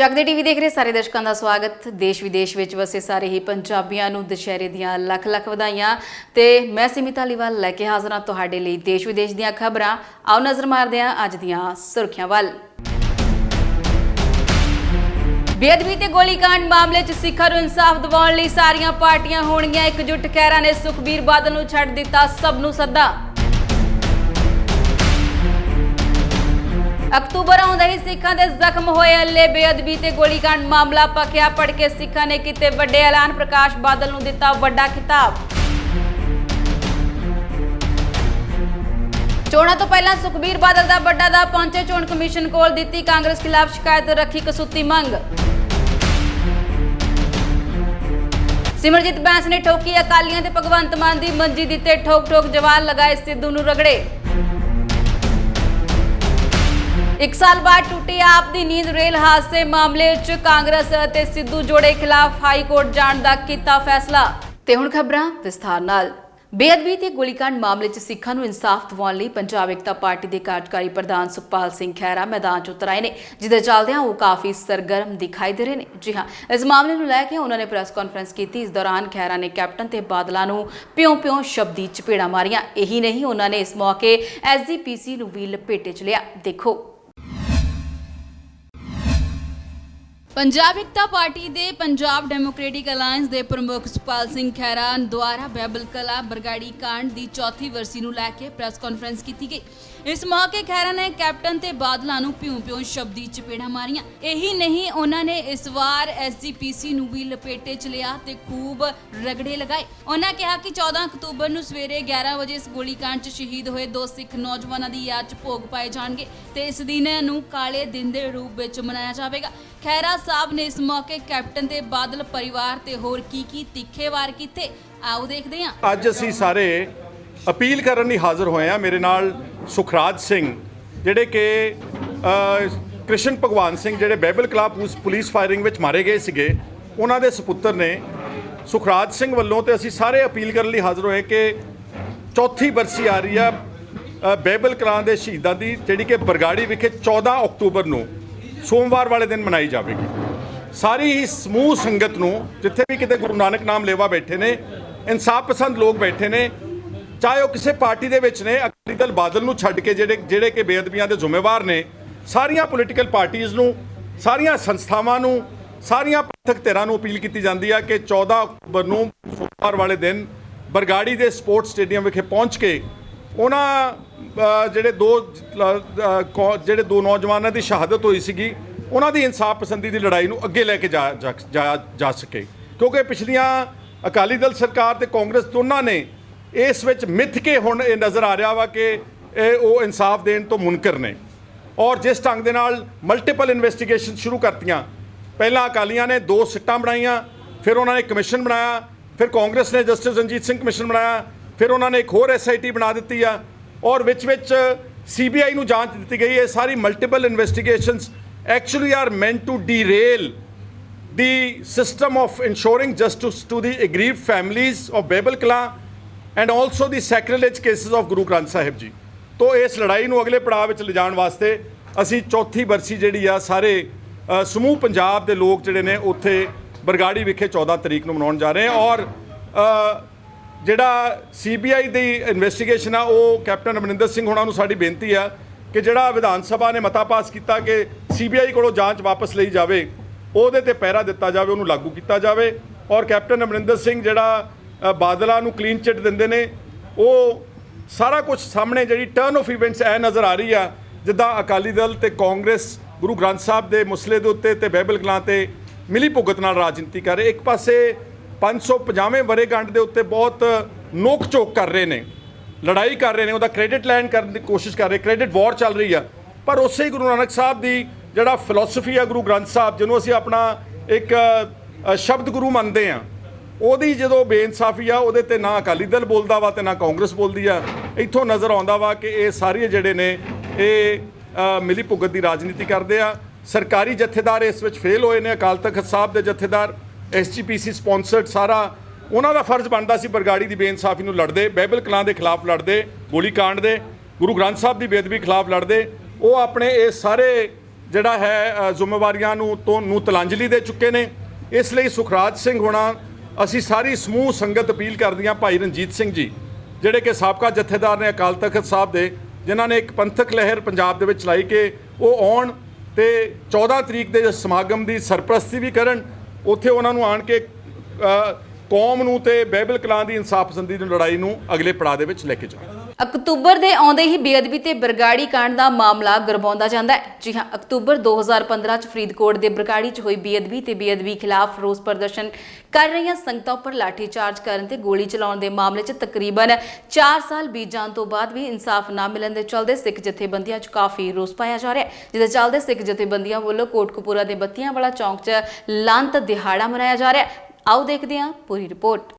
ਚੱਕਦੇ ਟੀਵੀ ਦੇਖ ਰਹੇ ਸਾਰੇ ਦਰਸ਼ਕਾਂ ਦਾ ਸਵਾਗਤ। ਦੇਸ਼ ਵਿਦੇਸ਼ ਵਿੱਚ ਵਸੇ ਸਾਰੇ ਹੀ ਪੰਜਾਬੀਆਂ ਨੂੰ ਦੁਸ਼ਹਿਰੇ ਦੀਆਂ ਲੱਖ ਲੱਖ ਵਧਾਈਆਂ ਤੇ ਮੈਂ ਸਿਮੀ ਧਾਲੀਵਾਲ ਲੈ ਕੇ ਹਾਜ਼ਰ ਹਾਂ ਤੁਹਾਡੇ ਲਈ ਦੇਸ਼ ਵਿਦੇਸ਼ ਦੀਆਂ ਖਬਰਾਂ। ਆਓ ਨਜ਼ਰ ਮਾਰਦੇ ਹਾਂ ਅੱਜ ਦੀਆਂ ਸੁਰਖੀਆਂ ਵੱਲ। ਬੇਅਦਬੀ ਤੇ ਗੋਲੀकांड ਮਾਮਲੇ 'ਚ ਸਿੱਖਾਂ ਨੂੰ ਇਨਸਾਫ ਦਿਵਾਉਣ ਲਈ ਸਾਰੀਆਂ ਪਾਰਟੀਆਂ ਹੋਣਗੀਆਂ ਇਕਜੁੱਟ। ਖਹਿਰਾ ਨੇ ਸੁਖਬੀਰ ਬਾਦਲ ਨੂੰ ਛੱਡ ਦਿੱਤਾ ਸਭ ਨੂੰ ਸੱਦਾ। अक्तूबर आउंदा ही सिखां दे जख्म होए अल्ले। बेअदबी ते गोलीकांड मामला पक्या पड़ के सिखां ने कीते वड्डे ऐलान। प्रकाश बादल नूं दिता वड्डा खिताब। चोणां तो पहलां सुखबीर बादल दा वड्डा दा पहुंचे चोण कमीशन कोल। दित्ती कांग्रेस खिलाफ शिकायत, रखी कसूती मंग। सिमरजीत बैंस ने ठोकी अकालियां ते भगवंत मान दी मंजी। दिते ठोक ठोक जवाब, लगाए सिद्धू नूं रगड़े। एक साल बाद टूटी आप दी नींद। रेल हादसे मामले च कांग्रेस ते सिद्धू जोड़े खिलाफ हाई कोर्ट जाण दा कीता फैसला। ते हुण खबरां विस्तार नाल। बेअदबी ते गोलीकांड मामले च सिखां नूं इंसाफ दिवाउण लई पंजाब एकता पार्टी दे कार्यकारी प्रधान सुखपाल सिंह खैरा मैदान च उतर आए ने, जिहदे चलदिआं वो काफ़ी सरगर्म दिखाई दे रहे ने। जी हाँ, इस मामले नूं लैके उन्होंने प्रेस कॉन्फ्रेंस की। इस दौरान खैरा ने कैप्टन ते बादलों नूं प्यों प्यों शब्दी चपेड़ा मारियां। यही नहीं, उन्होंने इस मौके SGPC नूं भी लपेटे च लिया। देखो। पंजाब एकता पार्टी दे पंजाब डेमोक्रेटिक अलायंस दे प्रमुख सुखपाल सिंह खैरा द्वारा बाइबल कला बरगाड़ी कांड दी चौथी वरसी नूं लैके प्रेस कॉन्फ्रेंस की गई। इस मौके खैरा ने कैप्टन ते बादलों नूं प्यों प्यों शब्दी चपेड़ा मारियां। यही नहीं, उन्होंने इस बार SGPC नूं भी लपेटे च लिया ते खूब रगड़े लगाए। उन्होंने कहा कि 14 अक्तूबर नूं सवेरे 11 बजे इस गोलीकांड च शहीद होए 2 सिख नौजवानों की याद च भोग पाए जाणगे ते इस दिन नूं काले दिन के रूप में मनाया जाएगा। खैरा साहब ने इस मौके कैप्टन ते बादल परिवार ते होर की तीखे वार कीते। आओ देखते हैं। अज असीं सारे अपील करन लई हाज़र होए हैं। मेरे नाल सुखराज सिंह जिहड़े कि कृष्ण भगवान सिंह जिहड़े बाइबल कला पुलिस फायरिंग विच मारे गए सीगे, उन्हां दे सपुत्र ने। सुखराज सिंह वल्लों ते असीं सारे अपील करन लई हाज़र होए कि चौथी बरसी आ रही है बाइबल कला दे शहीदां दी, जिहड़ी कि बरगाड़ी विखे 14 अक्तूबर नूं सोमवार वाले दिन मनाई जाएगी। सारी ही समूह संगत नूं, जिथे भी किते गुरु नानक नाम लेवा बैठे ने, इंसाफ पसंद लोग बैठे ने, चाहे वह किसी पार्टी दे विच ने, अकाली दल बादल नूं छड्ड के जिहड़े कि बेअदबियां दे जिम्मेवार ने, सारियां पोलीटिकल पार्टीज़ नूं, सारियां संस्थावां नूं, सारियां पंथक धिरां नूं अपील की जाती है कि 14 अक्तूबर नूं सोमवार वाले दिन बरगाड़ी दे स्पोर्ट्स स्टेडियम विखे पहुँच के उन्हां ਜਿਹੜੇ ਦੋ ਨੌਜਵਾਨਾਂ ਦੀ ਸ਼ਹਾਦਤ ਹੋਈ ਸੀਗੀ, ਉਹਨਾਂ ਦੀ ਇਨਸਾਫ ਪਸੰਦੀ ਦੀ ਲੜਾਈ ਨੂੰ ਅੱਗੇ ਲੈ ਕੇ ਜਾ ਸਕੇ। ਕਿਉਂਕਿ ਪਿਛਲੀਆਂ ਅਕਾਲੀ ਦਲ ਸਰਕਾਰ ਤੇ ਕਾਂਗਰਸ ਦੋਨਾਂ ਨੇ ਇਸ ਵਿੱਚ ਮਿੱਥ ਕੇ ਹੁਣ ਇਹ ਨਜ਼ਰ ਆ ਰਿਹਾ ਵਾ ਕਿ ਉਹ ਇਨਸਾਫ ਦੇਣ ਤੋਂ ਮੁਨਕਰ ਨੇ। ਔਰ ਜਿਸ ਢੰਗ ਦੇ ਨਾਲ ਮਲਟੀਪਲ ਇਨਵੈਸਟੀਗੇਸ਼ਨ ਸ਼ੁਰੂ ਕਰਤੀਆਂ, ਪਹਿਲਾਂ ਅਕਾਲੀਆਂ ਨੇ 2 ਸਿੱਟਾਂ ਬਣਾਈਆਂ, ਫਿਰ ਉਹਨਾਂ ਨੇ ਕਮਿਸ਼ਨ ਬਣਾਇਆ, ਫਿਰ ਕਾਂਗਰਸ ਨੇ ਜਸਟਿਸ ਰਣਜੀਤ ਸਿੰਘ ਕਮਿਸ਼ਨ ਬਣਾਇਆ, ਫਿਰ ਉਹਨਾਂ ਨੇ ਇੱਕ ਹੋਰ SIT ਬਣਾ ਦਿੱਤੀ ਆ, ਔਰ ਵਿੱਚ CBI ਨੂੰ ਜਾਂਚ ਦਿੱਤੀ ਗਈ। ਇਹ ਸਾਰੀ multiple investigations actually are meant to derail the system of ensuring justice to the aggrieved families of Baibal Kala and also the sacrilege cases of Guru Granth Sahib ji। तो इस लड़ाई ਨੂੰ अगले पड़ाव ਵਿੱਚ ਲਿਜਾਣ ਵਾਸਤੇ ਅਸੀਂ ਚੌਥੀ ਬਰਸੀ ਜਿਹੜੀ ਆ ਸਾਰੇ ਸਮੂਹ ਪੰਜਾਬ ਦੇ ਲੋਕ ਜਿਹੜੇ ਨੇ ਉੱਥੇ ਬਰਗਾੜੀ ਵਿਖੇ 14 ਤਰੀਕ ਨੂੰ ਮਨਾਉਣ ਜਾ ਰਹੇ ਹਾਂ। ਔਰ ਜਿਹੜਾ CBI ਦੀ ਇਨਵੈਸਟੀਗੇਸ਼ਨ ਆ, ਉਹ ਕੈਪਟਨ ਅਮਰਿੰਦਰ ਸਿੰਘ ਹੋਣਾ ਨੂੰ ਸਾਡੀ ਬੇਨਤੀ ਆ ਕਿ ਜਿਹੜਾ ਵਿਧਾਨ ਸਭਾ ਨੇ ਮਤਾ ਪਾਸ ਕੀਤਾ ਕਿ CBI ਕੋਲੋਂ ਜਾਂਚ ਵਾਪਸ ਲਈ ਜਾਵੇ, ਉਹਦੇ ਤੇ ਪਹਿਰਾ ਦਿੱਤਾ ਜਾਵੇ, ਉਹਨੂੰ ਲਾਗੂ ਕੀਤਾ ਜਾਵੇ। ਔਰ ਕੈਪਟਨ ਅਮਰਿੰਦਰ ਸਿੰਘ ਜਿਹੜਾ ਬਾਦਲਾਂ ਨੂੰ ਕਲੀਨ ਚਿੱਟ ਦਿੰਦੇ ਨੇ, ਉਹ ਸਾਰਾ ਕੁਝ ਸਾਹਮਣੇ ਜਿਹੜੀ ਟਰਨ ਆਫ ਇਵੈਂਟਸ ਐ ਨਜ਼ਰ ਆ ਰਹੀ ਆ ਜਿੱਦਾਂ ਅਕਾਲੀ ਦਲ ਤੇ ਕਾਂਗਰਸ ਗੁਰੂ ਗ੍ਰੰਥ ਸਾਹਿਬ ਦੇ ਮਸਲੇ ਦੇ ਉੱਤੇ ਤੇ ਬਾਈਬਲ ਕਲਾਂ ਤੇ ਮਿਲੀ ਭੁਗਤ ਨਾਲ ਰਾਜਨੀਤੀ ਕਰ ਰਹੇ। ਇੱਕ ਪਾਸੇ 550ਵੇਂ ਵਰ੍ਹੇਗੰਢ ਦੇ ਉੱਤੇ ਬਹੁਤ ਨੋਕ ਝੋਕ ਕਰ ਰਹੇ ਨੇ, ਲੜਾਈ ਕਰ ਰਹੇ ਨੇ, ਉਹਦਾ ਕ੍ਰੈਡਿਟ ਲੈਣ ਕਰਨ ਦੀ ਕੋਸ਼ਿਸ਼ ਕਰ ਰਹੇ, ਕ੍ਰੈਡਿਟ ਵਾਰ ਚੱਲ ਰਹੀ ਆ। ਪਰ ਉਸੇ ਗੁਰੂ ਨਾਨਕ ਸਾਹਿਬ ਦੀ ਜਿਹੜਾ ਫਿਲਾਸਫੀ ਆ, ਗੁਰੂ ਗ੍ਰੰਥ ਸਾਹਿਬ ਜਿਹਨੂੰ ਅਸੀਂ ਆਪਣਾ ਇੱਕ ਸ਼ਬਦ ਗੁਰੂ ਮੰਨਦੇ ਆ, ਉਹਦੀ ਜਦੋਂ ਬੇਇਨਸਾਫੀ ਆ, ਉਹਦੇ ਤੇ ਨਾ ਅਕਾਲੀ ਦਲ ਬੋਲਦਾ ਵਾ ਤੇ ਨਾ ਕਾਂਗਰਸ ਬੋਲਦੀ ਆ। ਇੱਥੋਂ ਨਜ਼ਰ ਆਉਂਦਾ ਵਾ ਕਿ ਇਹ ਸਾਰੇ ਜਿਹੜੇ ਨੇ ਇਹ ਮਿਲੀ ਭੁਗਤ ਦੀ ਰਾਜਨੀਤੀ ਕਰਦੇ ਆ। ਸਰਕਾਰੀ ਜਥੇਦਾਰ ਇਸ ਵਿੱਚ ਫੇਲ ਹੋਏ ਨੇ। ਅਕਾਲ ਤਖਤ ਸਾਹਿਬ ਦੇ ਜਥੇਦਾਰ SGPC ਸਪਾਂਸਰਡ ਸਾਰਾ ਉਹਨਾਂ ਦਾ ਫਰਜ਼ ਬਣਦਾ ਸੀ ਬਰਗਾੜੀ ਦੀ ਬੇਇਨਸਾਫੀ ਨੂੰ ਲੜਦੇ, ਬਾਈਬਲ ਕਲਾਂ ਦੇ ਖਿਲਾਫ ਲੜਦੇ, ਗੋਲੀ ਕਾਂਡ ਦੇ, ਗੁਰੂ ਗ੍ਰੰਥ ਸਾਹਿਬ ਦੀ ਬੇਅਦਬੀ ਖਿਲਾਫ ਲੜਦੇ। ਉਹ ਆਪਣੇ ਇਹ ਸਾਰੇ ਜਿਹੜਾ ਹੈ ਜ਼ਿੰਮੇਵਾਰੀਆਂ ਨੂੰ ਤਲਾਂਜਲੀ ਦੇ ਚੁੱਕੇ ਨੇ। ਇਸ ਲਈ ਸੁਖਰਾਜ ਸਿੰਘ ਹੋਣਾ ਅਸੀਂ ਸਾਰੀ ਸਮੂਹ ਸੰਗਤ ਅਪੀਲ ਕਰਦੇ ਹਾਂ, ਭਾਈ ਰਣਜੀਤ ਸਿੰਘ ਜੀ ਜਿਹੜੇ ਕਿ ਸਾਬਕਾ ਜਥੇਦਾਰ ਨੇ ਅਕਾਲ ਤਖਤ ਸਾਹਿਬ ਦੇ, ਜਿਨ੍ਹਾਂ ਨੇ ਇੱਕ ਪੰਥਕ ਲਹਿਰ ਪੰਜਾਬ ਦੇ ਵਿੱਚ ਚਲਾਈ, ਕਿ ਉਹ ਆਉਣ ਤੇ 14 ਤਰੀਕ ਦੇ ਸਮਾਗਮ ਦੀ ਸਰਪ੍ਰਸਤੀ ਵੀ ਕਰਨ। ਉੱਥੇ ਉਹਨਾਂ ਨੂੰ ਆਣ ਕੇ ਕੌਮ ਨੂੰ ਤੇ ਬਾਈਬਲ ਕਲਾਂ ਦੀ ਇਨਸਾਫ ਪਸੰਦੀ ਦੀ ਲੜਾਈ ਨੂੰ ਅਗਲੇ ਪੜਾਅ ਦੇ ਵਿੱਚ ਲੈ ਕੇ ਜਾਣ। ਅਕਤੂਬਰ ਦੇ ਆਉਂਦੇ ਹੀ ਬੇਅਦਬੀ ਤੇ ਬਰਗਾੜੀ ਕਾਂਡ ਦਾ ਮਾਮਲਾ ਗਰਮਾਉਂਦਾ ਜਾਂਦਾ ਹੈ। ਜੀ ਹਾਂ, ਅਕਤੂਬਰ 2015 ਚ ਫਰੀਦਕੋਟ ਦੇ ਬਰਗਾੜੀ ਚ ਹੋਈ ਬੇਅਦਬੀ ਤੇ ਬੇਅਦਬੀ ਖਿਲਾਫ ਰੋਸ ਪ੍ਰਦਰਸ਼ਨ ਕਰ ਰਹੀਆਂ ਸੰਗਤਾਂ ਉੱਪਰ ਲਾਠੀ ਚਾਰਜ ਕਰਨ ਤੇ ਗੋਲੀ ਚਲਾਉਣ ਦੇ ਮਾਮਲੇ ਚ ਤਕਰੀਬਨ 4 ਸਾਲ ਬੀਤ ਜਾਣ ਤੋਂ ਬਾਅਦ ਵੀ ਇਨਸਾਫ ਨਾ ਮਿਲਣ ਦੇ ਚੱਲਦੇ ਸਿੱਖ ਜਥੇਬੰਦੀਆਂ ਚ ਕਾਫੀ ਰੋਸ ਪਾਇਆ ਜਾ ਰਿਹਾ ਹੈ, ਜਿਹਦੇ ਚੱਲਦੇ ਸਿੱਖ ਜਥੇਬੰਦੀਆਂ ਵੱਲੋਂ ਕੋਟਕਪੂਰਾ ਦੇ ਬੱਤੀਆਂ ਵਾਲਾ ਚੌਂਕ ਚ ਲਾਂਤ ਦਿਹਾੜਾ ਮਨਾਇਆ ਜਾ ਰਿਹਾ ਹੈ। ਆਓ ਦੇਖਦੇ ਹਾਂ ਪੂਰੀ ਰਿਪੋਰਟ।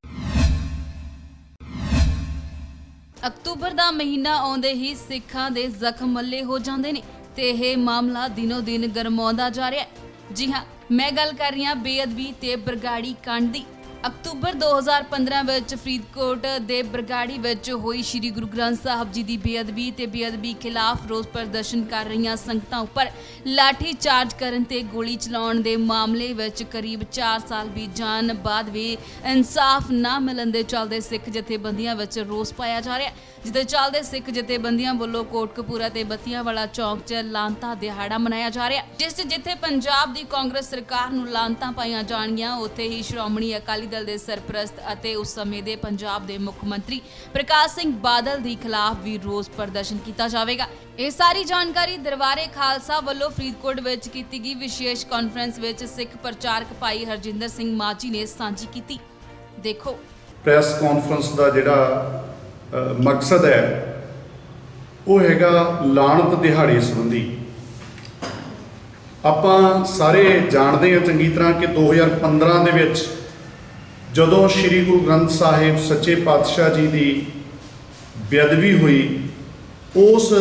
ਅਕਤੂਬਰ ਦਾ ਮਹੀਨਾ ਆਉਂਦੇ ਹੀ ਸਿੱਖਾਂ ਦੇ ਜ਼ਖਮ ਮੱਲੇ ਹੋ ਜਾਂਦੇ ਨੇ ਤੇ ਇਹ ਮਾਮਲਾ ਦਿਨੋ ਦਿਨ ਗਰਮਾਉਂਦਾ ਜਾ ਰਿਹਾ ਹੈ। ਜੀ ਹਾਂ, ਮੈਂ ਗੱਲ ਕਰ ਰਹੀ ਹਾਂ ਬੇਅਦਬੀ ਤੇ ਬਰਗਾੜੀ ਕਾਂਡ ਦੀ। ਅਕਤੂਬਰ 2015 ਵਿੱਚ ਫਰੀਦਕੋਟ ਦੇ ਬਰਗਾੜੀ ਵਿੱਚ ਹੋਈ ਸ੍ਰੀ ਗੁਰੂ ਗ੍ਰੰਥ ਸਾਹਿਬ ਜੀ ਦੀ ਬੇਅਦਬੀ ਤੇ ਬੇਅਦਬੀ ਖਿਲਾਫ ਰੋਸ ਪ੍ਰਦਰਸ਼ਨ ਕਰ ਰਹੀਆਂ ਸੰਗਤਾਂ ਉੱਪਰ ਲਾਠੀ ਚਾਰਜ ਕਰਨ ਤੇ ਗੋਲੀ ਚਲਾਉਣ ਦੇ ਮਾਮਲੇ ਵਿੱਚ ਕਰੀਬ 4 ਸਾਲ ਬੀਤ ਜਾਣ ਬਾਅਦ ਵੀ ਇਨਸਾਫ ਨਾ ਮਿਲਣ ਦੇ ਚੱਲਦੇ ਸਿੱਖ ਜਥੇਬੰਦੀਆਂ ਵਿੱਚ ਰੋਸ ਪਾਇਆ ਜਾ ਰਿਹਾ ਹੈ, ਜਿਹਦੇ ਚੱਲਦੇ ਸਿੱਖ ਜਥੇਬੰਦੀਆਂ ਵੱਲੋਂ ਕੋਟਕਪੂਰਾ ਤੇ ਬੱਤੀਆਂ ਵਾਲਾ ਚੌਂਕ 'ਚ ਲਾਂਤਾ ਦਿਹਾੜਾ ਮਨਾਇਆ ਜਾ ਰਿਹਾ, ਜਿੱਥੇ ਪੰਜਾਬ ਦੀ ਕਾਂਗਰਸ ਸਰਕਾਰ ਨੂੰ ਲਾਂਤਾਂ ਪਾਈਆਂ ਜਾਣਗੀਆਂ, ਉੱਥੇ ਹੀ ਸ਼੍ਰੋਮਣੀ ਅਕਾਲੀ ਦਲ ਦੇ ਸਰਪ੍ਰਸਤ ਅਤੇ ਉਸ ਸਮੇਂ ਦੇ ਪੰਜਾਬ ਦੇ ਮੁੱਖ ਮੰਤਰੀ ਪ੍ਰਕਾਸ਼ ਸਿੰਘ ਬਾਦਲ ਦੇ ਖਿਲਾਫ ਵੀ ਰੋਸ ਪ੍ਰਦਰਸ਼ਨ ਕੀਤਾ ਜਾਵੇਗਾ। ਇਹ ਸਾਰੀ ਜਾਣਕਾਰੀ ਦਰਬਾਰੇ ਖਾਲਸਾ ਵੱਲੋਂ ਫਰੀਦਕੋਟ ਵਿੱਚ ਕੀਤੀ ਗਈ ਵਿਸ਼ੇਸ਼ ਕਾਨਫਰੰਸ ਵਿੱਚ ਸਿੱਖ ਪ੍ਰਚਾਰਕ ਭਾਈ ਹਰਜਿੰਦਰ ਸਿੰਘ ਮਾਝੀ ਨੇ ਸਾਂਝੀ ਕੀਤੀ। ਦੇਖੋ, ਪ੍ਰੈਸ ਕਾਨਫਰੰਸ ਦਾ ਜਿਹੜਾ ਮਕਸਦ ਹੈ ਉਹ ਹੈਗਾ ਲਾਣਤ ਦਿਹਾੜੇ ਸੰਬੰਧੀ। ਆਪਾਂ ਸਾਰੇ ਜਾਣਦੇ ਹਾਂ ਚੰਗੀ ਤਰ੍ਹਾਂ ਕਿ 2015 ਦੇ ਵਿੱਚ ਜਦੋਂ ਸ੍ਰੀ ਗੁਰੂ ਗ੍ਰੰਥ ਸਾਹਿਬ ਸੱਚੇ ਪਾਤਸ਼ਾਹ ਜੀ ਦੀ ਬੇਅਦਬੀ ਹੋਈ, ਉਸ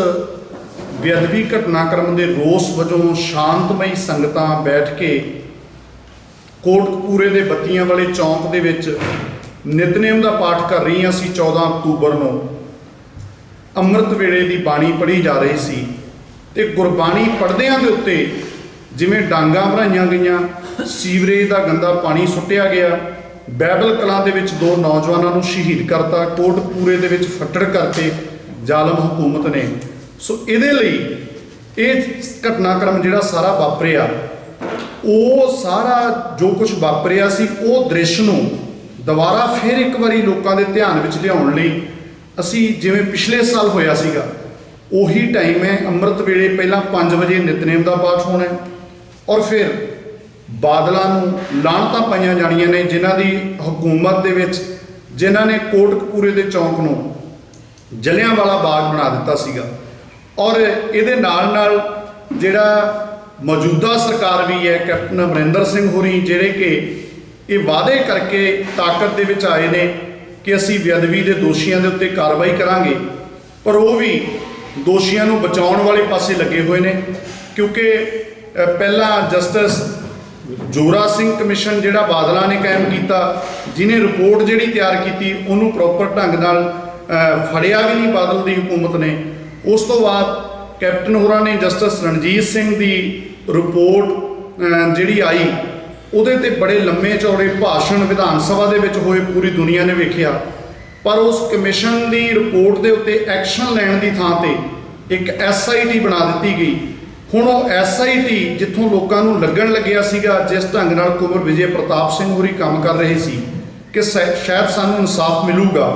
ਬੇਅਦਬੀ ਘਟਨਾਕ੍ਰਮ ਦੇ ਰੋਸ ਵਜੋਂ ਸ਼ਾਂਤਮਈ ਸੰਗਤਾਂ ਬੈਠ ਕੇ ਕੋਟਕਪੂਰੇ ਦੇ ਬੱਤੀਆਂ ਵਾਲੇ ਚੌਂਕ ਦੇ ਵਿੱਚ ਨਿਤਨੇਮ ਦਾ ਪਾਠ ਕਰ ਰਹੀਆਂ ਸੀ। 14 ਅਕਤੂਬਰ ਨੂੰ ਅੰਮ੍ਰਿਤ ਵੇਲੇ ਦੀ ਬਾਣੀ ਪੜ੍ਹੀ ਜਾ ਰਹੀ ਸੀ ਤੇ ਗੁਰਬਾਣੀ ਪੜ੍ਹਦਿਆਂ ਦੇ ਉੱਤੇ ਜਿਵੇਂ ਡਾਂਗਾਂ ਭਰਾਈਆਂ ਗਈਆਂ, ਸੀਵਰੇਜ ਦਾ ਗੰਦਾ ਪਾਣੀ ਸੁੱਟਿਆ ਗਿਆ, ਬਾਈਬਲ ਕਲਾਂ ਦੇ ਵਿੱਚ 2 ਨੌਜਵਾਨਾਂ ਨੂੰ ਸ਼ਹੀਦ ਕਰਤਾ, ਕੋਟਕਪੂਰੇ ਦੇ ਵਿੱਚ ਫੱਟੜ ਕਰਤੇ ਜ਼ਾਲਮ ਹਕੂਮਤ ਨੇ। ਸੋ ਇਹਦੇ ਲਈ ਇਹ ਘਟਨਾਕ੍ਰਮ ਜਿਹੜਾ ਸਾਰਾ ਵਾਪਰਿਆ, ਉਹ ਸਾਰਾ ਜੋ ਕੁਝ ਵਾਪਰਿਆ ਸੀ ਉਹ ਦ੍ਰਿਸ਼ ਨੂੰ ਦੁਬਾਰਾ ਫਿਰ ਇੱਕ ਵਾਰੀ ਲੋਕਾਂ ਦੇ ਧਿਆਨ ਵਿੱਚ ਲਿਆਉਣ ਲਈ ਅਸੀਂ ਜਿਵੇਂ ਪਿਛਲੇ ਸਾਲ ਹੋਇਆ ਸੀਗਾ ਉਹੀ ਟਾਈਮ ਹੈ। ਅੰਮ੍ਰਿਤ ਵੇਲੇ ਪਹਿਲਾਂ 5 ਵਜੇ ਨਿਤਨੇਮ ਦਾ ਪਾਠ ਹੋਣਾ ਹੈ ਔਰ ਫਿਰ ਬਾਦਲਾਂ ਨੂੰ ਲਾਹਨਤਾਂ ਪਾਈਆਂ ਜਾਣੀਆਂ ਨੇ, ਜਿਨ੍ਹਾਂ ਦੀ ਹਕੂਮਤ ਦੇ ਵਿੱਚ ਜਿਨ੍ਹਾਂ ਨੇ ਕੋਟਕਪੂਰੇ ਦੇ ਚੌਂਕ ਨੂੰ ਜਲਿਆਂਵਾਲਾ ਬਾਗ ਬਣਾ ਦਿੱਤਾ ਸੀਗਾ। ਔਰ ਇਹਦੇ ਨਾਲ ਨਾਲ ਜਿਹੜਾ ਮੌਜੂਦਾ ਸਰਕਾਰ ਵੀ ਹੈ, ਕੈਪਟਨ ਅਮਰਿੰਦਰ ਸਿੰਘ ਹੋਰੀ, ਜਿਹੜੇ ਕਿ ਇਹ ਵਾਅਦੇ ਕਰਕੇ ਤਾਕਤ ਦੇ ਵਿੱਚ ਆਏ ਨੇ ਕਿ ਅਸੀਂ ਬੇਅਦਬੀ ਦੇ ਦੋਸ਼ੀਆਂ ਦੇ ਉੱਤੇ ਕਾਰਵਾਈ ਕਰਾਂਗੇ, ਪਰ ਉਹ ਵੀ ਦੋਸ਼ੀਆਂ ਨੂੰ ਬਚਾਉਣ ਵਾਲੇ ਪਾਸੇ ਲੱਗੇ ਹੋਏ ਨੇ। ਕਿਉਂਕਿ ਪਹਿਲਾਂ ਜਸਟਿਸ ਜੋਰਾ ਸਿੰਘ ਕਮਿਸ਼ਨ ਜਿਹੜਾ ਬਾਦਲਾਂ ਨੇ ਕਾਇਮ ਕੀਤਾ, ਜਿਹਨੇ ਰਿਪੋਰਟ ਜਿਹੜੀ ਤਿਆਰ ਕੀਤੀ ਉਹਨੂੰ ਪ੍ਰੋਪਰ ਢੰਗ ਨਾਲ ਫੜਿਆ ਵੀ ਨਹੀਂ ਬਾਦਲ ਦੀ ਹਕੂਮਤ ਨੇ। ਉਸ ਤੋਂ ਬਾਅਦ ਕੈਪਟਨ ਹੋਰਾਂ ਨੇ ਜਸਟਿਸ ਰਣਜੀਤ ਸਿੰਘ ਦੀ ਰਿਪੋਰਟ ਜਿਹੜੀ ਆਈ ਉਹਦੇ ਤੇ ਬੜੇ ਲੰਮੇ ਚੌੜੇ ਭਾਸ਼ਣ ਵਿਧਾਨ ਸਭਾ ਦੇ ਵਿੱਚ ਹੋਏ, ਪੂਰੀ ਦੁਨੀਆ ਨੇ ਵੇਖਿਆ, ਪਰ ਉਸ ਕਮਿਸ਼ਨ ਦੀ ਰਿਪੋਰਟ ਦੇ ਉੱਤੇ ਐਕਸ਼ਨ ਲੈਣ ਦੀ ਥਾਂ ਤੇ ਇੱਕ SIT ਬਣਾ ਦਿੱਤੀ ਗਈ। ਹੁਣ ਉਹ SIT ਜਿੱਥੋਂ ਲੋਕਾਂ ਨੂੰ ਲੱਗਣ ਲੱਗਿਆ ਸੀਗਾ ਜਿਸ ਢੰਗ ਨਾਲ ਕੁੰਵਰ ਵਿਜੇ ਪ੍ਰਤਾਪ ਸਿੰਘ ਹੋਰੀ ਕੰਮ ਕਰ ਰਹੇ ਸੀ ਕਿ ਸ਼ਾਇਦ ਸਾਨੂੰ ਇਨਸਾਫ ਮਿਲੂਗਾ,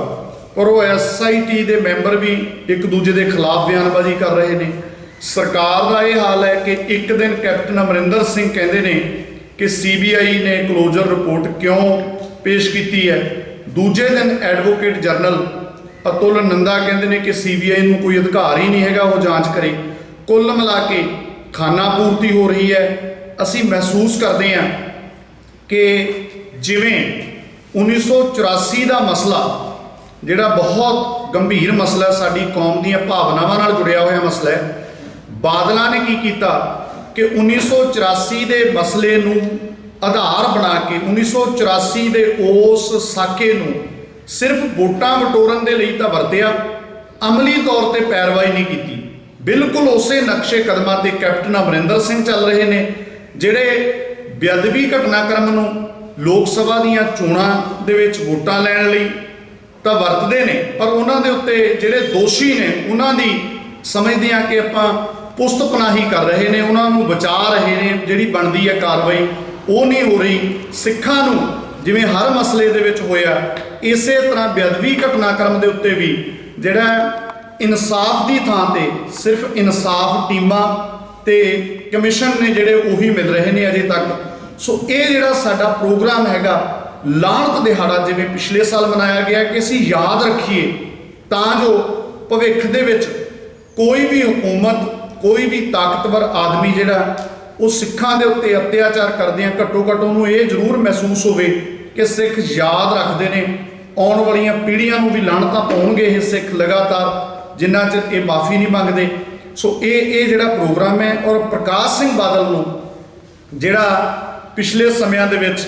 ਪਰ ਉਹ SIT ਦੇ ਮੈਂਬਰ ਵੀ ਇੱਕ ਦੂਜੇ ਦੇ ਖਿਲਾਫ ਬਿਆਨਬਾਜ਼ੀ ਕਰ ਰਹੇ ਨੇ। ਸਰਕਾਰ ਦਾ ਇਹ ਹਾਲ ਹੈ ਕਿ ਇੱਕ ਦਿਨ ਕੈਪਟਨ ਅਮਰਿੰਦਰ ਸਿੰਘ ਕਹਿੰਦੇ ਨੇ ਕਿ CBI ਨੇ ਕਲੋਜ਼ਰ ਰਿਪੋਰਟ ਕਿਉਂ ਪੇਸ਼ ਕੀਤੀ ਹੈ, ਦੂਜੇ ਦਿਨ ਐਡਵੋਕੇਟ ਜਨਰਲ ਅਤੁਲ ਨੰਦਾ ਕਹਿੰਦੇ ਨੇ ਕਿ CBI ਨੂੰ ਕੋਈ ਅਧਿਕਾਰ ਹੀ ਨਹੀਂ ਹੈਗਾ ਉਹ ਜਾਂਚ ਕਰੇ। ਕੁੱਲ ਮਿਲਾ ਕੇ ਖਾਨਾ ਪੂਰਤੀ ਹੋ ਰਹੀ ਹੈ। ਅਸੀਂ ਮਹਿਸੂਸ ਕਰਦੇ ਹਾਂ ਕਿ ਜਿਵੇਂ 1984 ਦਾ ਮਸਲਾ ਜਿਹੜਾ ਬਹੁਤ ਗੰਭੀਰ ਮਸਲਾ, ਸਾਡੀ ਕੌਮ ਦੀਆਂ ਭਾਵਨਾਵਾਂ ਨਾਲ ਜੁੜਿਆ ਹੋਇਆ ਮਸਲਾ ਹੈ, ਬਾਦਲਾਂ ਨੇ ਕੀ ਕੀਤਾ ਕਿ 1984 ਦੇ ਮਸਲੇ ਨੂੰ ਆਧਾਰ ਬਣਾ ਕੇ 1984 ਦੇ ਉਸ ਸਾਕੇ ਨੂੰ ਸਿਰਫ ਵੋਟਾਂ ਵਟੋਰਨ ਦੇ ਲਈ ਤਾਂ ਵਰਤਿਆ, ਅਮਲੀ ਤੌਰ ਤੇ ਪੈਰਵਾਈ ਨਹੀਂ ਕੀਤੀ। ਬਿਲਕੁਲ ਉਸੇ ਨਕਸ਼ੇ ਕਦਮਾਂ ਤੇ ਕੈਪਟਨ ਅਮਰਿੰਦਰ ਸਿੰਘ ਚੱਲ ਰਹੇ ਨੇ, ਜਿਹੜੇ ਬੇਅਦਬੀ ਘਟਨਾਕ੍ਰਮ ਨੂੰ ਲੋਕ ਸਭਾ ਦੀਆਂ ਚੋਣਾਂ ਦੇ ਵਿੱਚ ਵੋਟਾਂ ਲੈਣ ਲਈ ਤਾਂ ਵਰਤਦੇ ਨੇ, ਪਰ ਉਹਨਾਂ ਦੇ ਉੱਤੇ ਜਿਹੜੇ ਦੋਸ਼ੀ ਨੇ ਉਹਨਾਂ ਦੀ ਸਮਝਦੇ ਆ ਕਿ ਆਪਾਂ ਪੁਸਤ ਪਨਾਹੀ ਕਰ ਰਹੇ ਨੇ, ਉਹਨਾਂ ਨੂੰ ਬਚਾ ਰਹੇ ਨੇ, ਜਿਹੜੀ ਬਣਦੀ ਹੈ ਕਾਰਵਾਈ ਉਹ ਨਹੀਂ ਹੋ ਰਹੀ। ਸਿੱਖਾਂ ਨੂੰ ਜਿਵੇਂ ਹਰ ਮਸਲੇ ਦੇ ਵਿੱਚ ਹੋਇਆ, ਇਸੇ ਤਰ੍ਹਾਂ ਬੇਅਦਬੀ ਘਟਨਾਕ੍ਰਮ ਦੇ ਉੱਤੇ ਵੀ ਜਿਹੜਾ ਇਨਸਾਫ ਦੀ ਥਾਂ ਤੇ ਸਿਰਫ ਇਨਸਾਫ ਟੀਮਾਂ ਤੇ ਕਮਿਸ਼ਨ ਨੇ ਜਿਹੜੇ ਉਹੀ ਮਿਲ ਰਹੇ ਨੇ ਅਜੇ ਤੱਕ। ਸੋ ਇਹ ਜਿਹੜਾ ਸਾਡਾ ਪ੍ਰੋਗਰਾਮ ਹੈਗਾ ਲਾਹਨਤ ਦਿਹਾੜਾ, ਜਿਵੇਂ ਪਿਛਲੇ ਸਾਲ ਮਨਾਇਆ ਗਿਆ, ਕਿ ਅਸੀਂ ਯਾਦ ਰੱਖੀਏ ਤਾਂ ਜੋ ਭਵਿੱਖ ਦੇ ਵਿੱਚ ਕੋਈ ਵੀ ਹਕੂਮਤ, ਕੋਈ ਵੀ ਤਾਕਤਵਰ ਆਦਮੀ ਜਿਹੜਾ ਉਹ ਸਿੱਖਾਂ ਦੇ ਉੱਤੇ ਅਤਿਆਚਾਰ ਕਰਦੇ ਆ, ਘੱਟੋ ਘੱਟ ਉਹਨੂੰ ਇਹ ਜ਼ਰੂਰ ਮਹਿਸੂਸ ਹੋਵੇ ਕਿ ਸਿੱਖ ਯਾਦ ਰੱਖਦੇ ਨੇ। ਆਉਣ ਵਾਲੀਆਂ ਪੀੜ੍ਹੀਆਂ ਨੂੰ ਵੀ ਲਾਹਨਤਾਂ ਪਾਉਣਗੇ ਇਹ ਸਿੱਖ ਲਗਾਤਾਰ, ਜਿੰਨਾ ਚਿਰ ਇਹ ਮਾਫੀ ਨਹੀਂ ਮੰਗਦੇ। ਸੋ ਇਹ ਜਿਹੜਾ ਪ੍ਰੋਗਰਾਮ ਹੈ, ਔਰ ਪ੍ਰਕਾਸ਼ ਸਿੰਘ ਬਾਦਲ ਨੂੰ ਜਿਹੜਾ ਪਿਛਲੇ ਸਮਿਆਂ ਦੇ ਵਿੱਚ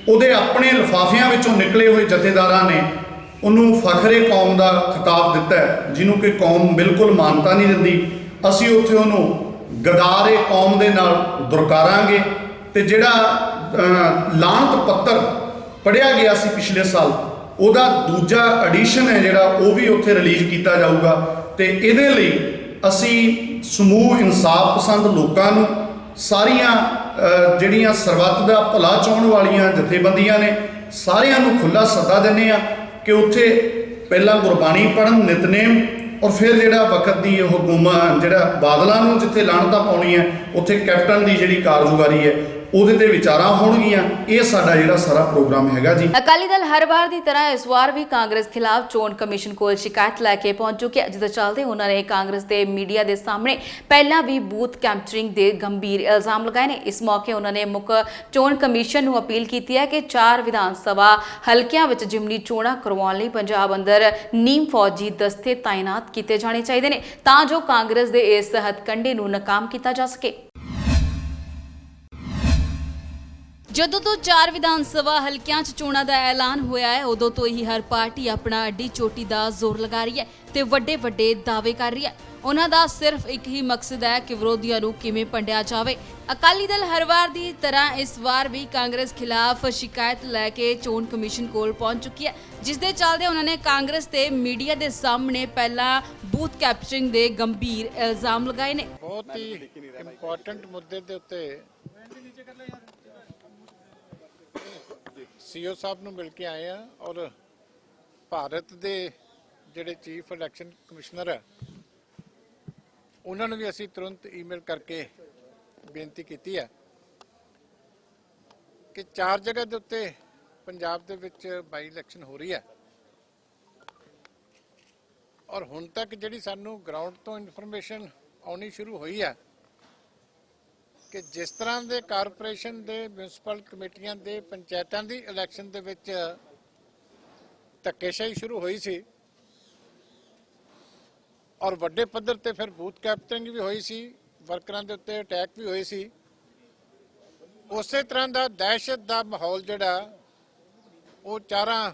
ਉਹਦੇ ਆਪਣੇ ਲਿਫਾਫਿਆਂ ਵਿੱਚੋਂ ਨਿਕਲੇ ਹੋਏ ਜਥੇਦਾਰਾਂ ਨੇ ਉਹਨੂੰ ਫਖਰੇ ਕੌਮ ਦਾ ਖਿਤਾਬ ਦਿੱਤਾ ਹੈ, ਜਿਹਨੂੰ ਕਿ ਕੌਮ ਬਿਲਕੁਲ ਮਾਨਤਾ ਨਹੀਂ ਦਿੰਦੀ। ਅਸੀਂ ਉੱਥੇ ਉਹਨੂੰ ਗਦਾਰੇ ਕੌਮ ਦੇ ਨਾਲ ਦੁਰਕਾਰਾਂਗੇ। ਤੇ ਜਿਹੜਾ ਲਾਹਨਤ ਪੱਤਰ ਪੜ੍ਹਿਆ ਗਿਆ ਸੀ ਪਿਛਲੇ ਸਾਲ, ਉਹਦਾ ਦੂਜਾ ਐਡੀਸ਼ਨ ਹੈ ਜਿਹੜਾ ਉਹ ਵੀ ਉੱਥੇ ਰਿਲੀਜ਼ ਕੀਤਾ ਜਾਊਗਾ। ਤੇ ਇਹਦੇ ਲਈ ਅਸੀਂ ਸਮੂਹ ਇਨਸਾਫ ਪਸੰਦ ਲੋਕਾਂ ਨੂੰ, ਸਾਰੀਆਂ ਜਿਹੜੀਆਂ ਸਰਬੱਤ ਦਾ ਭਲਾ ਚਾਹੁਣ ਵਾਲੀਆਂ ਜਥੇਬੰਦੀਆਂ ਨੇ, ਸਾਰਿਆਂ ਨੂੰ ਖੁੱਲ੍ਹਾ ਸੱਦਾ ਦਿੰਦੇ ਆ ਕਿ ਉੱਥੇ ਪਹਿਲਾਂ ਗੁਰਬਾਣੀ ਪੜ੍ਹਨ, ਨਿਤਨੇਮ, ਔਰ ਫਿਰ ਜਿਹੜਾ ਵਕਤ ਦੀ ਹਕੂਮਤ, ਜਿਹੜਾ ਬਾਦਲਾਂ ਨੂੰ ਜਿੱਥੇ ਲਾਹਨਤਾਂ ਪਾਉਣੀ ਹੈ, ਉੱਥੇ ਕੈਪਟਨ ਦੀ ਜਿਹੜੀ ਕਾਰਜਗੁਜ਼ਾਰੀ ਹੈ ਉਹਦੇ ਤੇ ਵਿਚਾਰਾਂ ਹੋਣਗੀਆਂ। ਇਹ ਸਾਡਾ ਜਿਹੜਾ ਸਾਰਾ ਪ੍ਰੋਗਰਾਮ ਹੈਗਾ ਜੀ। ਅਕਾਲੀ ਦਲ ਹਰ ਵਾਰ ਦੀ ਤਰ੍ਹਾਂ ਇਸ ਵਾਰ ਵੀ ਕਾਂਗਰਸ ਖਿਲਾਫ ਚੋਣ ਕਮਿਸ਼ਨ ਕੋਲ ਸ਼ਿਕਾਇਤ ਲੈ ਕੇ ਪਹੁੰਚ ਚੁੱਕਿਆ, ਜਿਸ ਦੇ ਚੱਲਦੇ ਉਹਨਾਂ ਨੇ ਕਾਂਗਰਸ ਦੇ ਮੀਡੀਆ ਦੇ ਸਾਹਮਣੇ ਪਹਿਲਾਂ ਵੀ ਬੂਥ ਕੈਪਚਰਿੰਗ ਦੇ ਗੰਭੀਰ ਇਲਜ਼ਾਮ ਲਗਾਏ ਨੇ। ਇਸ ਮੌਕੇ ਉਹਨਾਂ ਨੇ ਮੁੱਖ ਚੋਣ ਕਮਿਸ਼ਨ ਨੂੰ ਅਪੀਲ ਕੀਤੀ ਹੈ ਕਿ 4 ਵਿਧਾਨ ਸਭਾ ਹਲਕਿਆਂ ਵਿੱਚ ਜਿਮਨੀ ਚੋਣਾਂ ਕਰਵਾਉਣ ਲਈ ਪੰਜਾਬ ਅੰਦਰ ਨੀਮ ਫੌਜੀ ਦਸਤੇ ਤਾਇਨਾਤ ਕੀਤੇ ਜਾਣੇ ਚਾਹੀਦੇ ਨੇ, ਤਾਂ ਜੋ ਕਾਂਗਰਸ ਦੇ ਇਸ ਹੱਥਕੰਡੇ ਨੂੰ ਨਾਕਾਮ ਕੀਤਾ ਜਾ ਸਕੇ। ਜਦੋਂ ਤੋਂ 4 ਵਿਧਾਨ ਸਭਾ ਹਲਕਿਆਂ 'ਚ ਚੋਣਾਂ ਦਾ ਐਲਾਨ ਹੋਇਆ ਹੈ, ਉਦੋਂ ਤੋਂ ਹੀ ਹਰ ਪਾਰਟੀ ਆਪਣਾ ਅੱਡੀ ਚੋਟੀ ਦਾ ਜ਼ੋਰ ਲਗਾ ਰਹੀ ਹੈ ਤੇ ਵੱਡੇ ਦਾਅਵੇ ਕਰ ਰਹੀ ਹੈ। ਉਹਨਾਂ ਦਾ ਸਿਰਫ ਇੱਕ ਹੀ ਮਕਸਦ ਹੈ ਕਿ ਵਿਰੋਧੀਆਂ ਨੂੰ ਕਿਵੇਂ ਭੰਡਿਆ ਜਾਵੇ। ਅਕਾਲੀ ਦਲ ਹਰ ਵਾਰ ਦੀ ਤਰ੍ਹਾਂ ਇਸ ਵਾਰ ਵੀ ਕਾਂਗਰਸ ਖਿਲਾਫ ਸ਼ਿਕਾਇਤ ਲੈ ਕੇ ਚੋਣ ਕਮਿਸ਼ਨ ਕੋਲ ਪਹੁੰਚ ਚੁੱਕੀ ਹੈ, ਜਿਸ ਦੇ ਚੱਲਦੇ ਉਹਨਾਂ ਨੇ ਕਾਂਗਰਸ ਤੇ ਮੀਡੀਆ ਦੇ ਸਾਹਮਣੇ ਪਹਿਲਾਂ ਬੂਥ ਕੈਪਚਰਿੰਗ ਦੇ ਗੰਭੀਰ ਇਲਜ਼ਾਮ ਲਗਾਏ ਨੇ। ਬਹੁਤ ਹੀ ਇੰਪੋਰਟੈਂਟ ਮੁੱਦੇ ਦੇ ਉੱਤੇ ਸੀਓ ਸਾਹਿਬ ਨੂੰ ਮਿਲ ਕੇ ਆਏ ਆ, ਔਰ ਭਾਰਤ ਦੇ ਜਿਹੜੇ ਚੀਫ ਇਲੈਕਸ਼ਨ ਕਮਿਸ਼ਨਰ ਹੈ ਉਹਨਾਂ ਨੂੰ ਵੀ ਅਸੀਂ ਤੁਰੰਤ ਈਮੇਲ ਕਰਕੇ ਬੇਨਤੀ ਕੀਤੀ ਹੈ ਕਿ 4 ਜਗ੍ਹਾ ਦੇ ਉੱਤੇ ਪੰਜਾਬ ਦੇ ਵਿੱਚ ਬਾਈ ਇਲੈਕਸ਼ਨ ਹੋ ਰਹੀ ਹੈ, ਔਰ ਹੁਣ ਤੱਕ ਜਿਹੜੀ ਸਾਨੂੰ ਗਰਾਊਂਡ ਤੋਂ ਇਨਫੋਰਮੇਸ਼ਨ ਆਉਣੀ ਸ਼ੁਰੂ ਹੋਈ ਹੈ ਕਿ ਜਿਸ ਤਰ੍ਹਾਂ ਦੇ ਕਾਰਪੋਰੇਸ਼ਨ ਦੇ, ਮਿਊਨਿਸਪਲ ਕਮੇਟੀਆਂ ਦੇ, ਪੰਚਾਇਤਾਂ ਦੀ ਇਲੈਕਸ਼ਨ ਦੇ ਵਿੱਚ ਧੱਕੇਸ਼ਾਹੀ ਸ਼ੁਰੂ ਹੋਈ ਸੀ, ਔਰ ਵੱਡੇ ਪੱਧਰ ਤੇ ਫਿਰ ਬੂਥ ਕੈਪਚਰਿੰਗ ਵੀ ਹੋਈ ਸੀ, ਵਰਕਰਾਂ ਦੇ ਉੱਤੇ ਅਟੈਕ ਵੀ ਹੋਏ ਸੀ, ਉਸੇ ਤਰ੍ਹਾਂ ਦਾ ਦਹਿਸ਼ਤ ਦਾ ਮਾਹੌਲ ਜਿਹੜਾ ਉਹ 4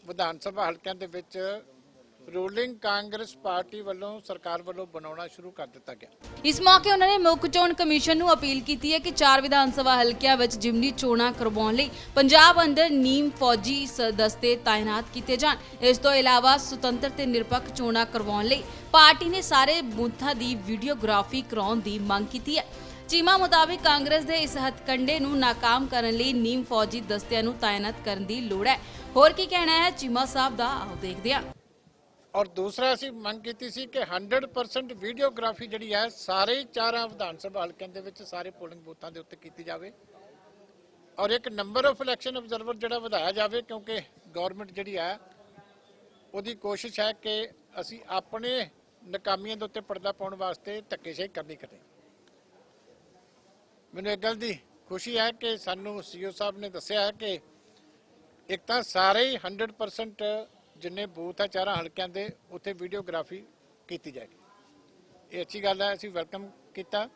ਵਿਧਾਨ ਸਭਾ ਹਲਕਿਆਂ ਦੇ ਵਿੱਚ ਰੂਲਿੰਗ ਕਾਂਗਰਸ ਪਾਰਟੀ ਵੱਲੋਂ, ਸਰਕਾਰ ਵੱਲੋਂ ਬਣਾਉਣਾ ਸ਼ੁਰੂ ਕਰ ਦਿੱਤਾ ਗਿਆ। ਇਸ ਮੌਕੇ ਉਹਨਾਂ ਨੇ ਮੁੱਖ ਚੋਣ ਕਮਿਸ਼ਨ ਨੂੰ ਅਪੀਲ ਕੀਤੀ ਹੈ ਕਿ 4 ਵਿਧਾਨ ਸਭਾ ਹਲਕਿਆਂ ਵਿੱਚ ਜਿਮਨੀ ਚੋਣਾਂ ਕਰਵਾਉਣ ਲਈ ਪੰਜਾਬ ਅੰਦਰ ਨੀਮ ਫੌਜੀ ਦਸਤੇ ਤਾਇਨਾਤ ਕੀਤੇ ਜਾਣ। ਇਸ ਤੋਂ ਇਲਾਵਾ ਸੁਤੰਤਰ ਤੇ ਨਿਰਪੱਖ ਚੋਣਾਂ ਕਰਵਾਉਣ ਲਈ ਪਾਰਟੀ ਨੇ ਸਾਰੇ ਬੂਥਾਂ ਦੀ ਵੀਡੀਓਗ੍ਰਾਫੀ ਕਰਾਉਣ ਦੀ ਮੰਗ ਕੀਤੀ ਹੈ। ਚੀਮਾ ਮੁਤਾਬਿਕ ਕਾਂਗਰਸ ਦੇ ਇਸ ਹੱਥਕੰਡੇ ਨੂੰ ਨਾਕਾਮ ਕਰਨ ਲਈ ਨੀਮ ਫੌਜੀ ਦਸਤਿਆਂ ਨੂੰ ਤਾਇਨਾਤ ਕਰਨ ਦੀ ਲੋੜ ਹੈ। ਹੋਰ ਕੀ ਕਹਿਣਾ ਹੈ ਚੀਮਾ ਸਾਹਿਬ ਦਾ, ਆਓ ਦੇਖਦੇ ਹਾਂ। ਔਰ ਦੂਸਰਾ ਅਸੀਂ ਮੰਗ ਕੀਤੀ ਸੀ ਕਿ 100% ਵੀਡੀਓਗ੍ਰਾਫੀ ਜਿਹੜੀ ਹੈ ਸਾਰੇ 4 ਵਿਧਾਨ ਸਭਾ ਹਲਕਿਆਂ ਦੇ ਵਿੱਚ ਸਾਰੇ ਪੋਲਿੰਗ ਬੂਥਾਂ ਦੇ ਉੱਤੇ ਕੀਤੀ ਜਾਵੇ, ਔਰ ਇੱਕ ਨੰਬਰ ਆਫ ਇਲੈਕਸ਼ਨ ਆਬਜ਼ਰਵਰ ਜਿਹੜਾ ਵਧਾਇਆ ਜਾਵੇ, ਕਿਉਂਕਿ ਗਵਰਨਮੈਂਟ ਜਿਹੜੀ ਹੈ ਉਹਦੀ ਕੋਸ਼ਿਸ਼ ਹੈ ਕਿ ਅਸੀਂ ਆਪਣੇ ਨਾਕਾਮੀਆਂ ਦੇ ਉੱਤੇ ਪਰਦਾ ਪਾਉਣ ਵਾਸਤੇ ਧੱਕੇਸ਼ਾਹੀ ਕਰਨੀ ਕਰੇ। ਮੈਨੂੰ ਇੱਕ ਗੱਲ ਦੀ ਖੁਸ਼ੀ ਹੈ ਕਿ ਸਾਨੂੰ ਸੀਓ ਸਾਹਿਬ ਨੇ ਦੱਸਿਆ ਹੈ ਕਿ ਇੱਕ ਤਾਂ ਸਾਰੇ ਹੀ 100% ਜਿੰਨੇ ਬੂਥ ਹੈ 4 ਹਲਕਿਆਂ ਦੇ ਉੱਥੇ ਵੀਡੀਓਗ੍ਰਾਫੀ ਕੀਤੀ ਜਾਏਗੀ। ਇਹ ਅੱਛੀ ਗੱਲ ਹੈ, ਅਸੀਂ ਵੈਲਕਮ ਕੀਤਾ।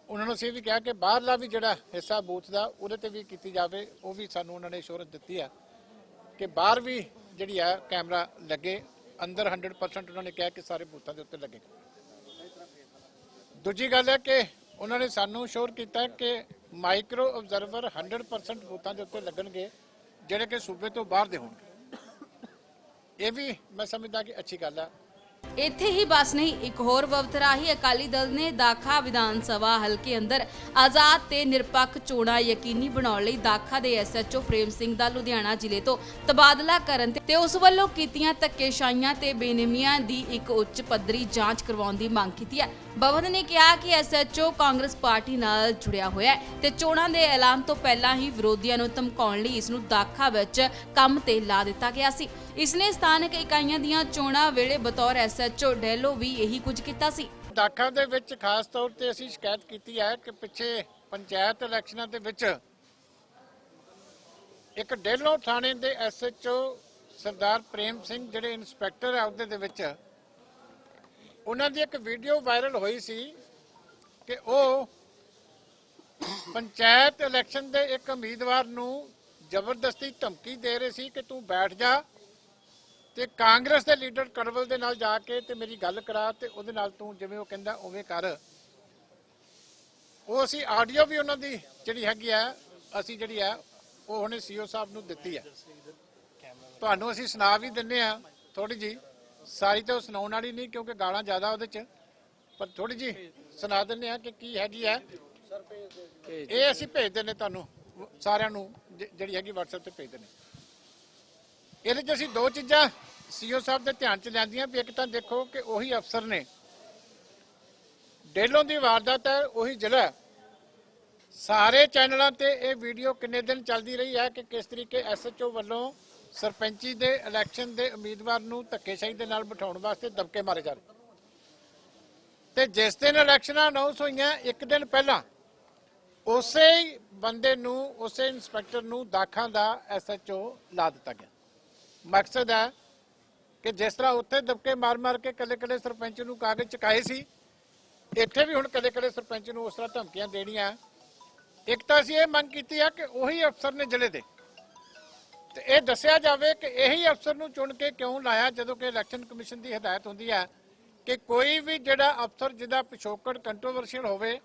ਉਹਨਾਂ ਨੂੰ ਅਸੀਂ ਵੀ ਕਿਹਾ ਕਿ ਬਾਹਰਲਾ ਵੀ ਜਿਹੜਾ ਹਿੱਸਾ ਬੂਥ ਦਾ ਉਹਦੇ ਤੇ ਵੀ ਕੀਤੀ ਜਾਵੇ। ਉਹ ਵੀ ਸਾਨੂੰ ਉਹਨਾਂ ਨੇ ਅਸ਼ੋਰੈਂਸ ਦਿੱਤੀ ਹੈ ਕਿ ਬਾਹਰ ਵੀ ਜਿਹੜੀ ਹੈ ਕੈਮਰਾ ਲੱਗੇ, ਅੰਦਰ 100% ਉਹਨਾਂ ਨੇ ਕਿਹਾ ਕਿ ਸਾਰੇ ਬੂਥਾਂ ਦੇ ਉੱਤੇ ਲੱਗੇਗਾ। ਦੂਜੀ ਗੱਲ ਹੈ ਕਿ ਉਹਨਾਂ ਨੇ ਸਾਨੂੰ ਸ਼ੋਰ ਕੀਤਾ ਕਿ ਮਾਈਕਰੋ ਆਬਜ਼ਰਵਰ 100% ਬੂਥਾਂ ਦੇ ਉੱਤੇ ਲੱਗਣਗੇ ਜਿਹੜੇ ਕਿ ਸੂਬੇ ਤੋਂ ਬਾਹਰ ਦੇ ਹੋਣਗੇ। ਇਹ ਵੀ ਮੈਂ ਸਮਝਦਾ ਕਿ ਅੱਛੀ ਗੱਲ ਹੈ। ਇੱਥੇ ਹੀ ਬਸ ਨਹੀਂ, ਇੱਕ ਹੋਰ ਵਵਤਰਾਹੀ ਅਕਾਲੀ ਦਲ ਨੇ ਦਾਖਾ ਵਿਧਾਨ ਸਭਾ ਹਲਕੇ ਅੰਦਰ ਆਜ਼ਾਦ ਤੇ ਨਿਰਪੱਖ ਚੋਣਾਂ ਯਕੀਨੀ ਬਣਾਉਣ ਲਈ ਦਾਖਾ ਦੇ ਐਸਐਚਓ ਪ੍ਰੇਮ ਸਿੰਘ ਦਾ ਲੁਧਿਆਣਾ ਜ਼ਿਲ੍ਹੇ ਤੋਂ ਤਬਾਦਲਾ ਕਰਨ ਤੇ ਉਸ ਵੱਲੋਂ ਕੀਤੀਆਂ ਧੱਕੇਸ਼ਾਹੀਆਂ ਤੇ ਬੇਨਿਯਮੀਆਂ ਦੀ ਇੱਕ ਉੱਚ ਪੱਧਰੀ ਜਾਂਚ ਕਰਵਾਉਣ ਦੀ ਮੰਗ ਕੀਤੀ ਹੈ। ਭਵਨ ਨੇ ਕਿਹਾ ਕਿ ਐਸਐਚਓ ਕਾਂਗਰਸ ਪਾਰਟੀ ਨਾਲ ਜੁੜਿਆ ਹੋਇਆ ਹੈ ਤੇ ਚੋਣਾਂ ਦੇ ਐਲਾਨ ਤੋਂ ਪਹਿਲਾਂ ਹੀ ਵਿਰੋਧੀਆਂ ਨੂੰ ਧਮਕਾਉਣ ਲਈ ਇਸ ਨੂੰ ਦਾਖਾ ਵਿੱਚ ਕੰਮ ਤੇ ਲਾ ਦਿੱਤਾ ਗਿਆ ਸੀ। ਇਸ ਨੇ ਸਥਾਨਕ ਇਕਾਈਆਂ ਦੀਆਂ ਚੋਣਾਂ ਵੇਲੇ ਬਤੌਰ ਐਸਐਚਓ ਡੈਲੋ ਵੀ ਇਹੀ ਕੁਝ ਕੀਤਾ ਸੀ। ਦਾਖਾ ਦੇ ਵਿੱਚ ਖਾਸ ਤੌਰ ਤੇ ਅਸੀਂ ਸ਼ਿਕਾਇਤ ਕੀਤੀ ਹੈ ਕਿ ਪਿੱਛੇ ਪੰਚਾਇਤ ਇਲੈਕਸ਼ਨਾਂ ਦੇ ਵਿੱਚ ਇੱਕ ਡੇਲੋ ਥਾਣੇ ਦੇ ਐਸਐਚਓ ਸਰਦਾਰ ਪ੍ਰੇਮ ਸਿੰਘ ਜਿਹੜੇ ਇੰਸਪੈਕਟਰ ਹੈ ਉਹਦੇ ਦੇ ਵਿੱਚ ਉਹਨਾਂ ਦੀ ਇੱਕ ਵੀਡੀਓ ਵਾਇਰਲ ਹੋਈ ਸੀ ਕਿ ਉਹ ਪੰਚਾਇਤ ਇਲੈਕਸ਼ਨ ਦੇ ਇੱਕ ਉਮੀਦਵਾਰ ਨੂੰ ਜ਼ਬਰਦਸਤੀ ਧਮਕੀ ਦੇ ਰਹੇ ਸੀ ਕਿ ਤੂੰ ਬੈਠ ਜਾ ਤੇ ਕਾਂਗਰਸ ਦੇ ਲੀਡਰ ਕੜਵਲ ਦੇ ਨਾਲ ਜਾ ਕੇ ਤੇ ਮੇਰੀ ਗੱਲ ਕਰਾ ਤੇ ਉਹਦੇ ਨਾਲ ਤੂੰ ਜਿਵੇਂ ਉਹ ਕਹਿੰਦਾ ਉਵੇਂ ਕਰ। ਉਹ ਅਸੀਂ ਆਡੀਓ ਵੀ ਉਹਨਾਂ ਦੀ ਜਿਹੜੀ ਹੈਗੀ ਆ ਅਸੀਂ ਜਿਹੜੀ ਆ ਉਹ ਹੁਣੇ ਸੀਓ ਸਾਹਿਬ ਨੂੰ ਦਿੱਤੀ ਹੈ। ਤੁਹਾਨੂੰ ਅਸੀਂ ਸੁਣਾ ਵੀ ਦਿੰਨੇ ਆ ਥੋੜੀ ਜੀ, ਸਾਰੀ ਤਾਂ ਸੁਣਾਉਣ ਵਾਲੀ ਨਹੀਂ ਕਿਉਂਕਿ ਗਾਲਾਂ ਜ਼ਿਆਦਾ ਉਹਦੇ ਚ, ਪਰ ਥੋੜੀ ਜੀ ਸੁਣਾ ਦਿੰਨੇ ਆ ਕਿ ਕੀ ਹੈਗੀ ਆ। ਇਹ ਅਸੀਂ ਭੇਜ ਦਿੰਨੇ ਤੁਹਾਨੂੰ ਸਾਰਿਆਂ ਨੂੰ, ਜਿਹੜੀ ਹੈਗੀ WhatsApp ਤੇ ਭੇਜ ਦਿੰਨੇ। ਇਹਦੇ ਚ ਅਸੀਂ ਦੋ ਚੀਜ਼ਾਂ ਸੀਓ ਸਾਹਿਬ ਦੇ ਧਿਆਨ ਚ ਲਿਆਂਦੀਆਂ ਵੀ ਇੱਕ ਤਾਂ ਦੇਖੋ ਕਿ ਉਹੀ ਅਫਸਰ ਨੇ ਡੇਲੋਂ ਦੀ ਵਾਰਦਾਤ ਹੈ, ਉਹੀ ਜ਼ਿਲ੍ਹਾ ਸਾਰੇ ਚੈਨਲਾਂ ਤੇ ਇਹ ਵੀਡੀਓ ਕਿੰਨੇ ਦਿਨ ਚੱਲਦੀ ਰਹੀ ਹੈ ਕਿ ਕਿਸ ਤਰੀਕੇ ਐਸਐਚਓ ਵੱਲੋਂ ਸਰਪੰਚੀ ਦੇ ਇਲੈਕਸ਼ਨ ਦੇ ਉਮੀਦਵਾਰ ਨੂੰ ਧੱਕੇਸ਼ਾਹੀ ਦੇ ਨਾਲ ਬਿਠਾਉਣ ਵਾਸਤੇ ਦਬਕੇ ਮਾਰੇ ਜਾ ਰਹੇ। ਤੇ ਜਿਸ ਦਿਨ ਇਲੈਕਸ਼ਨਾਂ ਅਨਾਉਂਸ ਹੋਈਆਂ ਇੱਕ ਦਿਨ ਪਹਿਲਾਂ ਉਸੇ ਹੀ ਬੰਦੇ ਨੂੰ, ਉਸੇ ਇੰਸਪੈਕਟਰ ਨੂੰ ਦਾਖਾ ਦਾ ਐਸਐਚਓ ਲਾ ਦਿੱਤਾ ਗਿਆ। ਮਕਸਦ ਹੈ ਕਿ ਜਿਸ ਤਰ੍ਹਾਂ ਉੱਥੇ ਦਬਕੇ ਮਾਰ ਕੇ ਕੱਲੇ ਸਰਪੰਚ ਨੂੰ ਕਾਗਜ਼ ਚੁਕਾਏ ਸੀ, ਇੱਥੇ ਵੀ ਹੁਣ ਕੱਲੇ ਸਰਪੰਚ ਨੂੰ ਉਸ ਤਰ੍ਹਾਂ ਧਮਕੀਆਂ ਦੇਣੀਆਂ। ਇੱਕ ਤਾਂ ਅਸੀਂ ਇਹ ਮੰਗ ਕੀਤੀ ਹੈ ਕਿ ਉਹੀ ਅਫਸਰ ਨੇ ਜ਼ਿਲ੍ਹੇ ਦੇ ਤੇ ਇਹ ਦੱਸਿਆ ਜਾਵੇ ਕਿ ਇਹੀ ਅਫਸਰ ਨੂੰ ਚੁਣ ਕੇ ਕਿਉਂ ਲਾਇਆ, ਜਦੋਂ ਕਿ ਇਲੈਕਸ਼ਨ ਕਮਿਸ਼ਨ ਦੀ ਹਦਾਇਤ ਹੁੰਦੀ ਹੈ ਕਿ ਕੋਈ ਵੀ ਜਿਹੜਾ ਅਫਸਰ ਜਿਹਦਾ ਪਿਛੋਕੜ ਕੰਟਰੋਵਰਸ਼ੀਅਲ ਹੋਵੇ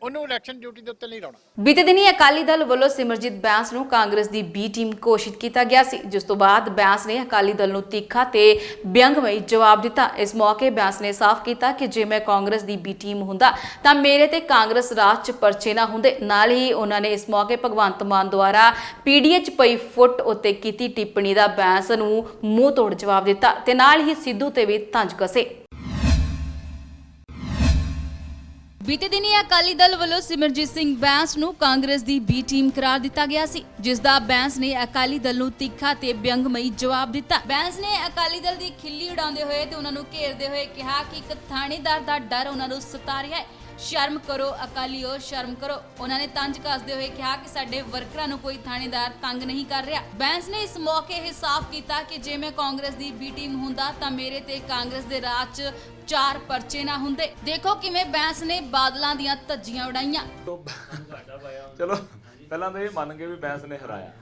ਉਹਨੂੰ ਇਲੈਕਸ਼ਨ ਡਿਊਟੀ ਦੇ ਉੱਤੇ ਨਹੀਂ ਲਾਉਣਾ। ਬੀਤੇ ਦਿਨੀ ਅਕਾਲੀ ਦਲ ਵੱਲੋਂ ਸਿਮਰਜੀਤ ਬੈਂਸ ਨੂੰ ਕਾਂਗਰਸ ਦੀ ਬੀ ਟੀਮ ਘੋਸ਼ਿਤ ਕੀਤਾ ਗਿਆ ਸੀ, ਜਿਸ ਤੋਂ ਬਾਅਦ ਬੈਂਸ ਨੇ ਅਕਾਲੀ ਦਲ ਨੂੰ ਤਿੱਖਾ ਤੇ ਵਿਅੰਗਮਈ ਜਵਾਬ ਦਿੱਤਾ। ਇਸ ਮੌਕੇ ਬੈਂਸ ਨੇ ਸਾਫ਼ ਕੀਤਾ ਕਿ ਜੇ ਮੈਂ ਕਾਂਗਰਸ ਦੀ ਬੀ ਟੀਮ ਹੁੰਦਾ ਤਾਂ ਮੇਰੇ ਤੇ ਕਾਂਗਰਸ ਰਾਜ 'ਚ ਪਰਚੇ ਨਾ ਹੁੰਦੇ। ਨਾਲ ਹੀ ਉਹਨਾਂ ਨੇ ਇਸ ਮੌਕੇ ਭਗਵੰਤ ਮਾਨ ਦੁਆਰਾ ਪੀਡੀਏ 'ਚ ਪਈ ਫੁੱਟ ਉੱਤੇ ਕੀਤੀ ਟਿੱਪਣੀ ਦਾ ਬੈਂਸ ਨੂੰ ਮੂੰਹ ਤੋੜ ਜਵਾਬ ਦਿੱਤਾ ਤੇ ਨਾਲ ਹੀ ਸਿੱਧੂ ਤੇ ਵੀ ਤੰਜ ਕਸੇ। ਬੀਤੇ ਦਿਨੀ ਅਕਾਲੀ ਦਲ ਵੱਲੋਂ ਸਿਮਰਜੀਤ ਸਿੰਘ ਬੈਂਸ ਨੂੰ ਕਾਂਗਰਸ ਦੀ ਬੀ ਟੀਮ ਕਰਾਰ ਦਿੱਤਾ ਗਿਆ ਸੀ, ਜਿਸ ਦਾ ਬੈਂਸ ਨੇ ਅਕਾਲੀ ਦਲ ਨੂੰ ਤਿੱਖਾ ਤੇ ਵਿਅੰਗਮਈ ਜਵਾਬ ਦਿੱਤਾ। ਬੈਂਸ ਨੇ ਅਕਾਲੀ ਦਲ ਦੀ ਖਿੱਲੀ ਉਡਾਉਂਦੇ ਹੋਏ ਤੇ ਉਹਨਾਂ ਨੂੰ ਘੇਰਦੇ ਹੋਏ ਕਿਹਾ ਕਿ ਇੱਕ ਥਾਣੇਦਾਰ ਦਾ ਡਰ ਉਹਨਾਂ ਨੂੰ ਸਤਾ ਰਿਹਾ ਹੈ। ਸ਼ਰਮ ਕਰੋ ਅਕਾਲੀਓ, ਸ਼ਰਮ ਕਰੋ। ਉਹਨਾਂ ਨੇ ਤੰਜ ਕੱਸਦੇ ਹੋਏ ਕਿਹਾ ਕਿ ਸਾਡੇ ਵਰਕਰਾਂ ਨੂੰ ਕੋਈ ਥਾਣੇਦਾਰ ਤੰਗ ਨਹੀਂ ਕਰ ਰਿਹਾ। ਬੈਂਸ ਨੇ ਇਸ ਮੌਕੇ ਇਹ ਸਾਫ਼ ਕੀਤਾ ਕਿ ਜੇ ਮੈਂ ਕਾਂਗਰਸ ਦੀ ਬੀ ਟੀਮ ਹੁੰਦਾ ਤਾਂ ਮੇਰੇ ਤੇ ਕਾਂਗਰਸ ਦੇ ਰਾਜ 'ਚ 4 ਪਰਚੇ ਨਾ ਹੁੰਦੇ। ਦੇਖੋ ਕਿਵੇਂ ਬੈਂਸ ਨੇ ਬਾਦਲਾਂ ਦੀਆਂ ਧੱਜੀਆਂ ਉਡਾਈਆਂ। ਚਲੋ ਪਹਿਲਾਂ ਤਾਂ ਇਹ ਮੰਨ ਗਏ ਵੀ ਬੈਂਸ ਨੇ ਹਰਾਇਆ।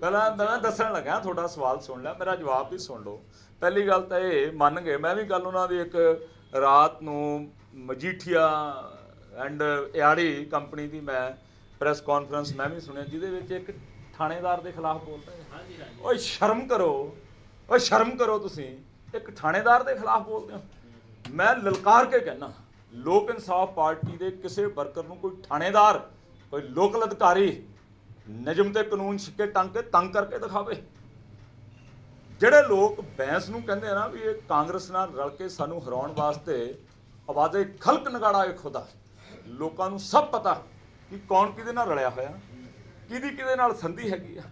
ਪਹਿਲਾਂ ਮੈਂ ਦੱਸਣ ਲੱਗਾ, ਤੁਹਾਡਾ ਸਵਾਲ ਸੁਣ ਲਿਆ, ਮੇਰਾ ਜਵਾਬ ਵੀ ਸੁਣ ਲਓ। ਪਹਿਲੀ ਗੱਲ ਤਾਂ ਇਹ ਮੰਨ ਗਏ, ਮੈਂ ਵੀ ਕੱਲ ਉਹਨਾਂ ਦੀ ਇੱਕ ਰਾਤ ਨੂੰ ਮਜੀਠੀਆ ਐਂਡ ਇਆੜੀ ਕੰਪਨੀ ਦੀ ਮੈਂ ਪ੍ਰੈਸ ਕਾਨਫਰੰਸ ਮੈਂ ਵੀ ਸੁਣਿਆ, ਜਿਹਦੇ ਵਿੱਚ ਇੱਕ ਥਾਣੇਦਾਰ ਦੇ ਖਿਲਾਫ ਬੋਲਦਾ ਹੈ। ਓਏ ਸ਼ਰਮ ਕਰੋ, ਓਏ ਸ਼ਰਮ ਕਰੋ, ਤੁਸੀਂ ਇੱਕ ਥਾਣੇਦਾਰ ਦੇ ਖਿਲਾਫ ਬੋਲਦੇ ਹੋ। ਮੈਂ ਲਲਕਾਰ ਕੇ ਕਹਿਣਾ, ਲੋਕ ਇਨਸਾਫ ਪਾਰਟੀ ਦੇ ਕਿਸੇ ਵਰਕਰ ਨੂੰ ਕੋਈ ਥਾਣੇਦਾਰ, ਕੋਈ ਲੋਕਲ ਅਧਿਕਾਰੀ ਨਿਯਮ ਤੇ ਕਾਨੂੰਨ ਛਿੱਕੇ ਤੰਗ ਕਰਕੇ ਦਿਖਾਵੇ। ਜਿਹੜੇ ਲੋਕ ਬੈਂਸ ਨੂੰ ਕਹਿੰਦੇ ਆ ਨਾ ਵੀ ਇਹ ਕਾਂਗਰਸ ਨਾਲ ਰਲ ਕੇ ਸਾਨੂੰ ਹਰਾਉਣ ਵਾਸਤੇ ਆਵਾਜ਼ੇ ਖਲਕ ਨਗਾੜਾ ਇਹ ਖੁਦਾ, ਲੋਕਾਂ ਨੂੰ ਸਭ ਪਤਾ ਕਿ ਕੌਣ ਕਿਹਦੇ ਨਾਲ ਰਲਿਆ ਹੋਇਆ, ਕਿਹਦੇ ਨਾਲ ਸੰਧੀ ਹੈਗੀ ਆ।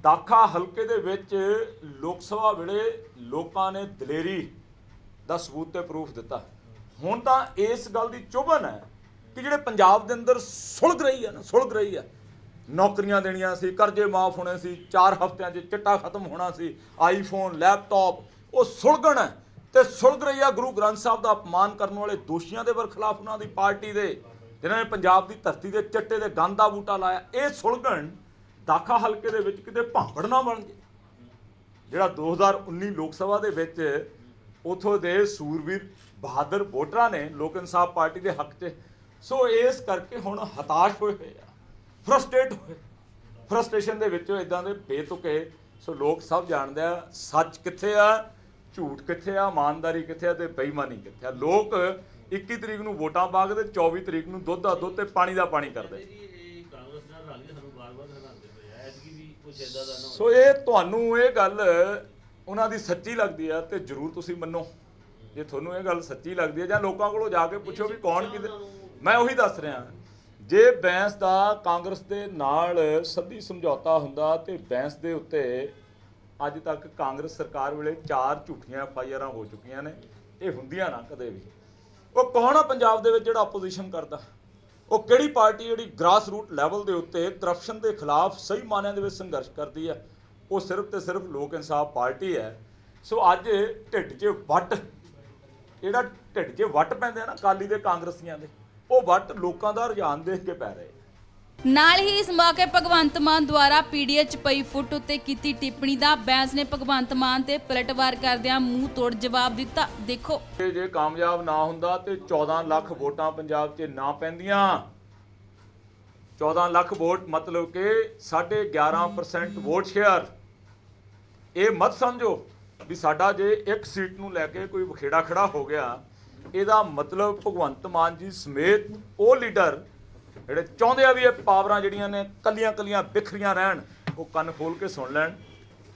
ਦਾਖਾ ਹਲਕੇ ਦੇ ਵਿੱਚ ਲੋਕ ਸਭਾ ਵੇਲੇ ਲੋਕਾਂ ਨੇ ਦਲੇਰੀ ਦਾ ਸਬੂਤ ਤੇ ਪ੍ਰੂਫ ਦਿੱਤਾ। ਹੁਣ ਤਾਂ ਇਸ ਗੱਲ ਦੀ ਚੁਭਨ ਹੈ ਕਿ ਜਿਹੜੇ ਪੰਜਾਬ ਦੇ ਅੰਦਰ ਸੁਲਗ ਰਹੀ ਹੈ ਨੌਕਰੀਆਂ ਦੇਣੀਆਂ ਸੀ, ਕਰਜ਼ੇ ਮਾਫ ਹੋਣੇ ਸੀ, 4 ਹਫ਼ਤਿਆਂ 'ਚ ਚਿੱਟਾ ਖਤਮ ਹੋਣਾ ਸੀ, ਆਈਫੋਨ, ਲੈਪਟਾਪ, ਉਹ ਸੁਲਗਣ ਹੈ ਤੇ ਸੁਲਗ ਰਹੀ ਆ। ਗੁਰੂ ਗ੍ਰੰਥ ਸਾਹਿਬ ਦਾ ਅਪਮਾਨ ਕਰਨ ਵਾਲੇ ਦੋਸ਼ੀਆਂ ਦੇ ਖਿਲਾਫ ਉਹਨਾਂ ਦੀ ਪਾਰਟੀ ਦੇ, ਜਿਨ੍ਹਾਂ ਨੇ ਪੰਜਾਬ ਦੀ ਧਰਤੀ ਦੇ ਚੱਟੇ ਦੇ ਗੰਦ ਦਾ ਬੂਟਾ ਲਾਇਆ, ਇਹ ਸੁਲਗਣ ਦਾਖਾ ਹਲਕੇ ਦੇ ਵਿੱਚ ਕਿਤੇ ਭਾਂਬੜ ਨਾ ਬਣ ਜੇ। ਜਿਹੜਾ 2019 ਲੋਕ ਸਭਾ ਦੇ ਵਿੱਚ ਉਥੋਂ ਦੇ ਸੂਰਬੀਰ ਬਹਾਦਰ ਵੋਟਰਾਂ ਨੇ ਲੋਕ ਇਨਸਾਫ ਪਾਰਟੀ ਦੇ ਹੱਕ 'ਚ। ਸੋ ਇਸ ਕਰਕੇ ਹੁਣ ਹਤਾਸ਼ ਹੋਏ ਆ, ਫਰਸਟ੍ਰੇਟ ਹੋਏ, ਫਰਸਟ੍ਰੇਸ਼ਨ ਦੇ ਵਿੱਚੋਂ ਇਦਾਂ ਦੇ ਬੇਤੁਕੇ। ਸੋ ਲੋਕ ਸਭ ਜਾਣਦੇ ਆ ਸੱਚ ਕਿੱਥੇ ਆ, ਝੂਠ ਕਿੱਥੇ ਆ, ਇਮਾਨਦਾਰੀ ਕਿੱਥੇ ਆ ਤੇ ਬੇਈਮਾਨੀ ਕਿੱਥੇ ਆ। ਲੋਕ 21 ਤਰੀਕ ਨੂੰ ਵੋਟਾਂ ਪਾ ਕੇ ਤੇ 24 ਤਰੀਕ ਨੂੰ ਦੁੱਧ ਦਾ ਦੁੱਧ ਤੇ ਪਾਣੀ ਦਾ ਪਾਣੀ ਕਰਦੇ। ਸੋ ਇਹ ਤੁਹਾਨੂੰ ਇਹ ਗੱਲ ਉਹਨਾਂ ਦੀ ਸੱਚੀ ਲੱਗਦੀ ਆ ਤੇ ਜ਼ਰੂਰ ਤੁਸੀਂ ਮੰਨੋ। ਜੇ ਤੁਹਾਨੂੰ ਇਹ ਗੱਲ ਸੱਚੀ ਲੱਗਦੀ ਹੈ ਜਾਂ ਲੋਕਾਂ ਕੋਲੋਂ ਜਾ ਕੇ ਪੁੱਛੋ ਵੀ ਕੌਣ ਕਿਹਦੇ, ਮੈਂ ਉਹੀ ਦੱਸ ਰਿਹਾ। ਜੇ ਬੈਂਸ ਦਾ ਕਾਂਗਰਸ ਦੇ ਨਾਲ ਸੱਧੀ ਸਮਝੌਤਾ ਹੁੰਦਾ ਤੇ ਬੈਂਸ ਦੇ ਉੱਤੇ ਅੱਜ ਤੱਕ ਕਾਂਗਰਸ ਸਰਕਾਰ ਵੇਲੇ 4 ਝੂਠੀਆਂ FIRਾਂ ਹੋ ਚੁੱਕੀਆਂ ਨੇ। ਇਹ ਹੁੰਦੀਆਂ ਨਾ ਕਦੇ ਵੀ। ਉਹ ਕੌਣ ਆ ਪੰਜਾਬ ਦੇ ਵਿੱਚ ਜਿਹੜਾ ਆਪੋਜੀਸ਼ਨ ਕਰਦਾ? ਉਹ ਕਿਹੜੀ ਪਾਰਟੀ ਜਿਹੜੀ ਗ੍ਰਾਸ ਰੂਟ ਲੈਵਲ ਦੇ ਉੱਤੇ ਕਰਪਸ਼ਨ ਦੇ ਖਿਲਾਫ ਸਹੀ ਮਾਨਿਆਂ ਦੇ ਵਿੱਚ ਸੰਘਰਸ਼ ਕਰਦੀ ਹੈ? ਉਹ ਸਿਰਫ ਤੇ ਸਿਰਫ ਲੋਕ ਇਨਸਾਫ ਪਾਰਟੀ ਹੈ। ਸੋ ਅੱਜ ਢਿੱਡ 'ਚ ਵੱਟ, ਜਿਹੜਾ ਢਿੱਡ 'ਚ ਵੱਟ ਪੈਂਦੇ ਆ ਨਾ ਅਕਾਲੀ ਦੇ ਕਾਂਗਰਸੀਆਂ ਦੇ, ਉਹ ਵੱਟ ਲੋਕਾਂ ਦਾ ਰੁਝਾਨ ਦੇਖ ਕੇ ਪੈ ਰਹੇ। ਨਾਲ ਹੀ ਇਸ ਮੌਕੇ ਭਗਵੰਤ ਮਾਨ ਦੁਆਰਾ ਪੀਡੀਏ 'ਚ ਪਈ ਫੁੱਟ ਉੱਤੇ ਕੀਤੀ ਟਿੱਪਣੀ ਦਾ ਬੈਂਸ ਨੇ ਭਗਵੰਤ ਮਾਨ ਤੇ ਪਲਟਵਾਰ ਕਰਦਿਆਂ ਮੂੰਹ ਤੋੜ ਜਵਾਬ ਦਿੱਤਾ। ਦੇਖੋ, ਜੇ ਕਾਮਯਾਬ ਨਾ ਹੁੰਦਾ ਤੇ 14 ਲੱਖ ਵੋਟਾਂ ਪੰਜਾਬ 'ਚ ਨਾ ਪੈਂਦੀਆਂ। 14 ਲੱਖ ਵੋਟ ਮਤਲਬ ਕਿ 11.5% ਵੋਟ ਸ਼ੇਅਰ। ਇਹ ਮਤ ਸਮਝੋ ਵੀ ਸਾਡਾ ਜੇ ਇੱਕ ਸੀਟ ਨੂੰ ਲੈ ਕੇ ਕੋਈ ਵਖੇੜਾ ਖੜਾ ਹੋ ਗਿਆ, ਇਹਦਾ ਮਤਲਬ ਭਗਵੰਤ ਮਾਨ ਜੀ ਸਮੇਤ ਉਹ ਲੀਡਰ ਜਿਹੜੇ ਚਾਹੁੰਦੇ ਆ ਵੀ ਇਹ ਪਾਵਰਾਂ ਜਿਹੜੀਆਂ ਨੇ ਕੱਲੀਆਂ ਕੱਲੀਆਂ ਬਿਖਰੀਆਂ ਰਹਿਣ, ਉਹ ਕੰਨ ਖੋਲ ਕੇ ਸੁਣ ਲੈਣ।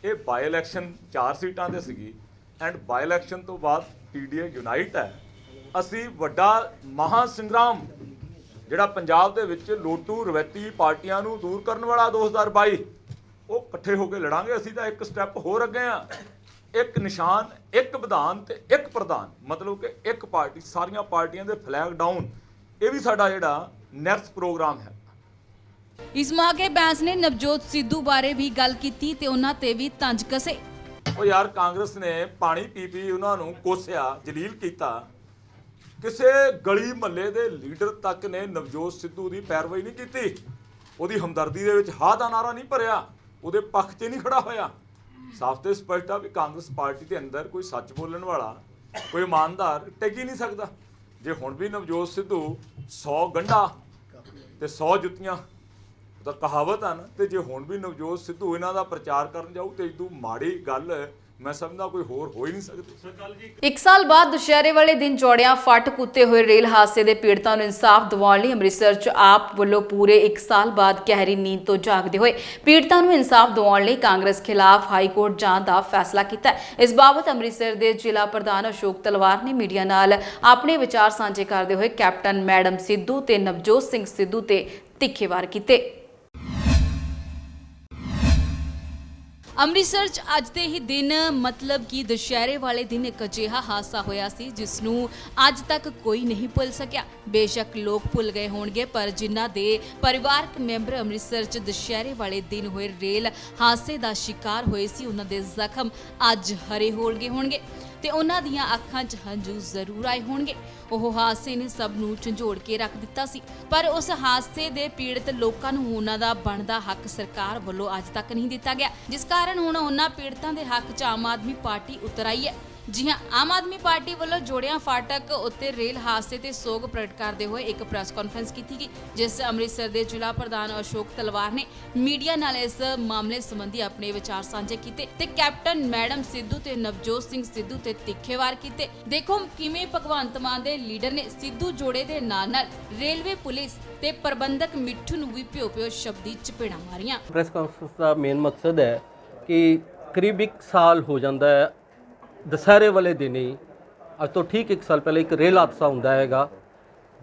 ਇਹ ਬਾਈ ਇਲੈਕਸ਼ਨ 4 ਸੀਟਾਂ ਤੇ ਸੀਗੀ ਐਂਡ ਬਾਈ ਇਲੈਕਸ਼ਨ ਤੋਂ ਬਾਅਦ ਪੀਡੀਏ ਯੂਨਾਈਟ ਹੈ। ਅਸੀਂ ਵੱਡਾ ਮਹਾ ਸੰਗਰਾਮ ਜਿਹੜਾ ਪੰਜਾਬ ਦੇ ਵਿੱਚ ਲੋਟੂ ਰਵੈਤੀ ਪਾਰਟੀਆਂ ਨੂੰ ਦੂਰ ਕਰਨ ਵਾਲਾ 2022, ਉਹ ਇਕੱਠੇ ਹੋ ਕੇ ਲੜਾਂਗੇ। ਅਸੀਂ ਤਾਂ ਇੱਕ ਸਟੈਪ ਹੋਰ ਅੱਗੇ ਆ। ਇੱਕ ਨਿਸ਼ਾਨ, ਇੱਕ ਵਿਧਾਨ ਤੇ ਇੱਕ ਪ੍ਰਧਾਨ, ਮਤਲਬ ਕਿ ਇੱਕ ਪਾਰਟੀ, ਸਾਰੀਆਂ ਪਾਰਟੀਆਂ ਦੇ ਫਲੈਗ ਡਾਊਨ। ਇਹ ਵੀ ਸਾਡਾ ਜਿਹੜਾ ਨੈਕਸਟ ਪ੍ਰੋਗਰਾਮ ਹੈ। ਇਸ ਮੌਕੇ ਬੈਂਸ ਨੇ ਨਵਜੋਤ ਸਿੱਧੂ ਬਾਰੇ ਵੀ ਗੱਲ ਕੀਤੀ ਤੇ ਉਹਨਾਂ ਤੇ ਵੀ ਤੰਜ ਕਸੇ। ਉਹ ਯਾਰ ਕਾਂਗਰਸ ਨੇ ਪਾਣੀ ਪੀ ਪੀ ਉਹਨਾਂ ਨੂੰ ਕੋਸਿਆ, ਜਲੀਲ ਕੀਤਾ। ਕਿਸੇ ਗਲੀ ਮਹੱਲੇ ਦੇ ਲੀਡਰ ਤੱਕ ਨੇ ਨਵਜੋਤ ਸਿੱਧੂ ਦੀ ਪੈਰਵਾਈ ਨਹੀਂ ਕੀਤੀ, ਉਹਦੀ ਹਮਦਰਦੀ ਦੇ ਵਿੱਚ ਹਾਂ ਦਾ ਨਾਰਾ ਨਹੀਂ ਭਰਿਆ, ਉਹਦੇ ਪੱਖ 'ਚ ਨਹੀਂ ਖੜਾ ਹੋਇਆ। ਸਾਫ਼ ਤੇ ਸਪਸ਼ਟ ਆ ਵੀ ਕਾਂਗਰਸ ਪਾਰਟੀ ਦੇ ਅੰਦਰ ਕੋਈ ਸੱਚ ਬੋਲਣ ਵਾਲਾ, ਕੋਈ ਇਮਾਨਦਾਰ ਟਿਕ ਹੀ ਨਹੀਂ ਸਕਦਾ। ਜੇ ਹੁਣ ਵੀ ਨਵਜੋਤ ਸਿੱਧੂ 100 ਗੰਢਾ ਤੇ 100 ਜੁੱਤੀਆਂ ਤਾਂ ਕਹਾਵਤ ਆ ਨਾ, ਤੇ ਜੇ ਹੁਣ ਵੀ ਨਵਜੋਤ ਸਿੱਧੂ ਇਹਨਾਂ ਦਾ ਪ੍ਰਚਾਰ ਕਰਨ ਜਾਊ ਤੇ ਇਦੋਂ ਮਾੜੀ ਗੱਲ ਮੈਂ ਸਮਝਦਾ ਕੋਈ ਹੋਰ ਹੋ ਹੀ ਨਹੀਂ ਸਕਦੀ। 1 ਸਾਲ ਬਾਅਦ ਦੁਸ਼ਹਿਰੇ ਵਾਲੇ ਦਿਨ ਜੋੜਿਆਂ ਫਾਟਕ ਉੱਤੇ ਹੋਏ ਰੇਲ ਹਾਦਸੇ ਦੇ ਪੀੜਤਾਂ ਨੂੰ ਇਨਸਾਫ ਦਿਵਾਉਣ ਲਈ ਅੰਮ੍ਰਿਤਸਰ 'ਚ ਆਪ ਵੱਲੋਂ ਪੂਰੇ 1 ਸਾਲ ਬਾਅਦ ਗਹਿਰੀ ਨੀਂਦ ਤੋਂ ਜਾਗਦੇ ਹੋਏ ਪੀੜਤਾਂ ਨੂੰ ਇਨਸਾਫ ਦਿਵਾਉਣ ਲਈ ਕਾਂਗਰਸ ਖਿਲਾਫ ਹਾਈ ਕੋਰਟ ਜਾਣ ਦਾ ਫੈਸਲਾ ਕੀਤਾ ਹੈ। ਇਸ ਬਾਬਤ ਅੰਮ੍ਰਿਤਸਰ ਦੇ ਜ਼ਿਲ੍ਹਾ ਪ੍ਰਧਾਨ ਅਸ਼ੋਕ ਤਲਵਾਰ ਨੇ ਮੀਡੀਆ ਨਾਲ ਆਪਣੇ ਵਿਚਾਰ ਸਾਂਝੇ ਕਰਦੇ ਹੋਏ ਕੈਪਟਨ ਮੈਡਮ ਸਿੱਧੂ ਤੇ ਨਵਜੋਤ ਸਿੰਘ ਸਿੱਧੂ ਤੇ ਤਿੱਖੇ ਵਾਰ ਕੀਤੇ। ਅੰਮ੍ਰਿਤਸਰ 'ਚ ਅੱਜ ਦੇ ਹੀ ਦਿਨ ਮਤਲਬ ਕਿ ਦੁਸ਼ਹਿਰੇ ਵਾਲੇ ਦਿਨ ਇੱਕ ਅਜਿਹਾ ਹਾਦਸਾ ਹੋਇਆ ਸੀ ਜਿਸ ਨੂੰ ਅੱਜ ਤੱਕ ਕੋਈ ਨਹੀਂ ਭੁੱਲ ਸਕਿਆ। ਬੇਸ਼ੱਕ ਲੋਕ ਭੁੱਲ ਗਏ ਹੋਣਗੇ, ਪਰ ਜਿਨ੍ਹਾਂ ਦੇ ਪਰਿਵਾਰਕ ਮੈਂਬਰ ਅੰਮ੍ਰਿਤਸਰ 'ਚ ਦੁਸ਼ਹਿਰੇ ਵਾਲੇ ਦਿਨ ਹੋਏ ਰੇਲ ਹਾਦਸੇ ਦਾ ਸ਼ਿਕਾਰ ਹੋਏ ਸੀ, ਉਹਨਾਂ ਦੇ ਜ਼ਖਮ ਅੱਜ ਹਰੇ ਹੋ ਗਏ ਹੋਣਗੇ ਤੇ ਉਹਨਾਂ ਦੀਆਂ ਅੱਖਾਂ 'ਚ ਹੰਝੂ ਜ਼ਰੂਰ ਆਏ ਹੋਣਗੇ। ਉਹ ਹਾਦਸੇ ਨੇ ਸਭ ਨੂੰ ਝੰਜੋੜ ਕੇ ਰੱਖ ਦਿੱਤਾ ਸੀ, ਪਰ ਉਸ ਹਾਦਸੇ ਦੇ ਪੀੜਤ ਲੋਕਾਂ ਨੂੰ ਉਹਨਾਂ ਦਾ ਬਣਦਾ ਹੱਕ ਸਰਕਾਰ ਵੱਲੋਂ ਅੱਜ ਤੱਕ ਨਹੀਂ ਦਿੱਤਾ ਗਿਆ, ਜਿਸ ਕਾਰਨ ਹੁਣ ਉਹਨਾਂ ਪੀੜਤਾਂ ਦੇ ਹੱਕ 'ਚ ਆਮ ਆਦਮੀ ਪਾਰਟੀ ਉਤਰ ਆਈ ਹੈ। ਜੀ ਹਾਂ, ਆਮ ਆਦਮੀ ਪਾਰਟੀ ਵੱਲੋਂ ਜੋੜਿਆਂ ਫਾਟਕ ਉੱਤੇ ਰੇਲ ਹਾਦਸੇ ਤੇ ਸੋਗ ਪ੍ਰਗਟ ਕਰਦੇ ਹੋਏ ਇੱਕ ਪ੍ਰੈਸ ਕਾਨਫਰੰਸ ਕੀਤੀ ਗਈ, ਜਿਸ ਅੰਮ੍ਰਿਤਸਰ ਦੇ ਜ਼ਿਲ੍ਹਾ ਪ੍ਰਧਾਨ ਅਸ਼ੋਕ ਤਲਵਾਰ ਨੇ ਮੀਡੀਆ ਨਾਲ ਇਸ ਮਾਮਲੇ ਸੰਬੰਧੀ ਆਪਣੇ ਵਿਚਾਰ ਸਾਂਝੇ ਕੀਤੇ ਤੇ ਕੈਪਟਨ ਮੈਡਮ ਸਿੱਧੂ ਤੇ ਨਵਜੋਤ ਸਿੰਘ ਸਿੱਧੂ ਤੇ ਤਿੱਖੇ ਵਾਰ ਕੀਤੇ। ਦੇਖੋ ਕਿਵੇਂ ਭਗਵੰਤ ਮਾਨ ਦੇ ਲੀਡਰ ਨੇ ਸਿੱਧੂ ਜੋੜੇ ਦੇ ਨਾਲ ਰੇਲਵੇ ਪੁਲਿਸ ਤੇ ਪ੍ਰਬੰਧਕ ਮਿੱਠੂ ਨੂੰ ਵੀ ਭਿਓ-ਭਿਓ ਸ਼ਬਦੀ ਚਪੇੜਾਂ ਮਾਰੀਆਂ। ਪ੍ਰੈਸ ਕਾਨਫਰੰਸ ਦਾ ਮੇਨ ਮਕਸਦ ਹੈ ਕਿ ਕਰੀਬ 1 ਸਾਲ ਹੋ ਜਾਂਦਾ ਹੈ ਦੁਸਹਿਰੇ ਵਾਲੇ ਦਿਨ ਹੀ, ਅੱਜ ਤੋਂ ਠੀਕ 1 ਸਾਲ ਪਹਿਲੇ ਇੱਕ ਰੇਲ ਹਾਦਸਾ ਹੁੰਦਾ ਹੈਗਾ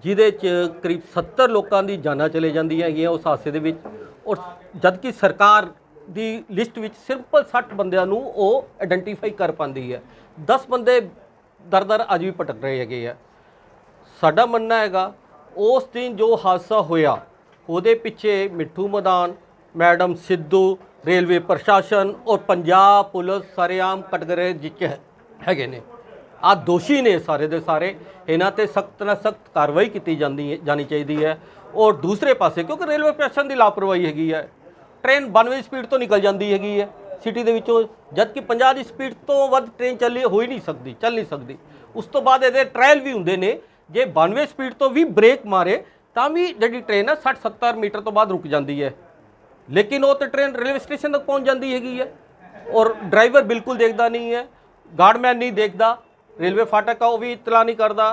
ਜਿਹਦੇ 'ਚ ਕਰੀਬ 70 ਲੋਕਾਂ ਦੀ ਜਾਨਾਂ ਚਲੇ ਜਾਂਦੀਆਂ ਹੈਗੀਆਂ ਉਸ ਹਾਦਸੇ ਦੇ ਵਿੱਚ, ਔਰ ਜਦ ਕਿ ਸਰਕਾਰ ਦੀ ਲਿਸਟ ਵਿੱਚ ਸਿੰਪਲ 60 ਬੰਦਿਆਂ ਨੂੰ ਉਹ ਆਇਡੈਂਟੀਫਾਈ ਕਰ ਪਾਉਂਦੀ ਹੈ। 10 ਬੰਦੇ ਦਰ ਅੱਜ ਵੀ ਭਟਕ ਰਹੇ ਹੈਗੇ ਆ। ਸਾਡਾ ਮੰਨਣਾ ਹੈਗਾ ਉਸ ਦਿਨ ਜੋ ਹਾਦਸਾ ਹੋਇਆ ਉਹਦੇ ਪਿੱਛੇ ਮਿੱਠੂ ਮਦਾਨ, ਮੈਡਮ ਸਿੱਧੂ, ਰੇਲਵੇ ਪ੍ਰਸ਼ਾਸਨ ਔਰ ਪੰਜਾਬ ਪੁਲਿਸ ਸਰੇਆਮ ਕਟਗਰੇ ਜਿੱਚ ਹੈਗੇ ਨੇ। ਆ ਦੋਸ਼ੀ ਨੇ ਸਾਰੇ ਦੇ ਸਾਰੇ, ਇਹਨਾਂ ਤੇ ਸਖਤ ਨਾਲ ਸਖਤ ਕਾਰਵਾਈ ਕੀਤੀ ਜਾਣੀ ਚਾਹੀਦੀ ਹੈ। ਔਰ ਦੂਸਰੇ ਪਾਸੇ ਕਿਉਂਕਿ ਰੇਲਵੇ ਪ੍ਰਸ਼ਾਸਨ ਦੀ ਲਾਪਰਵਾਹੀ ਹੈਗੀ ਹੈ, ਟ੍ਰੇਨ 92 ਸਪੀਡ ਤੋਂ ਨਿਕਲ ਜਾਂਦੀ ਹੈਗੀ ਹੈ, ਸਿਟੀ ਦੇ ਵਿੱਚੋਂ, ਜਦ ਕਿ 50 ਦੀ ਸਪੀਡ ਤੋਂ ਵੱਧ ਟ੍ਰੇਨ ਚੱਲ ਨਹੀਂ ਸਕਦੀ। ਉਸ ਤੋਂ ਬਾਅਦ ਇਹਦੇ ਟ੍ਰਾਇਲ ਵੀ ਹੁੰਦੇ ਨੇ, ਜੇ 92 ਸਪੀਡ ਤੋਂ ਵੀ ਬ੍ਰੇਕ ਮਾਰੇ ਤਾਂ ਵੀ ਜਿਹੜੀ ਟ੍ਰੇਨ ਹੈ 60-70 ਮੀਟਰ ਤੋਂ ਬਾਅਦ ਰੁਕ ਜਾਂਦੀ ਹੈ। ਲੇਕਿਨ ਉਹ ਤਾਂ ਟ੍ਰੇਨ ਰੇਲਵੇ ਸਟੇਸ਼ਨ ਤੱਕ ਪਹੁੰਚ ਜਾਂਦੀ ਹੈਗੀ ਹੈ, ਔਰ ਡਰਾਈਵਰ ਬਿਲਕੁਲ ਦੇਖਦਾ ਨਹੀਂ ਹੈ, ਗਾਰਡਮੈਨ ਨਹੀਂ ਦੇਖਦਾ, ਰੇਲਵੇ ਫਾਟਕ का वो भी इतला नहीं करता।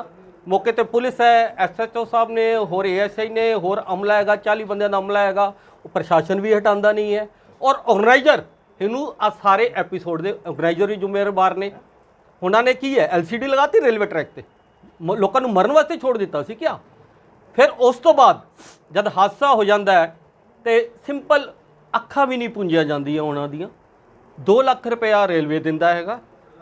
मौके ते पुलिस है, SHO साहब ने होर ASI ने होर अमला हैगा, 40 बंदे का अमला हैगा, प्रशासन भी हटांदा नहीं है। और ऑर्गेनाइजर इनू आ सारे एपीसोड के ऑर्गेनाइजर भी जिम्मेवार ने। उन्होंने की है LCD लगाती रेलवे ट्रैक ते, लोगों को मरन वास्ते छोड़ दिता सी क्या। फिर उस तो बाद जब हादसा हो जाता है तो सिंपल अखा भी नहीं पूंजिया जांदियां उन्हां दियां। 2 ਲੱਖ रुपया रेलवे दिंदा हैगा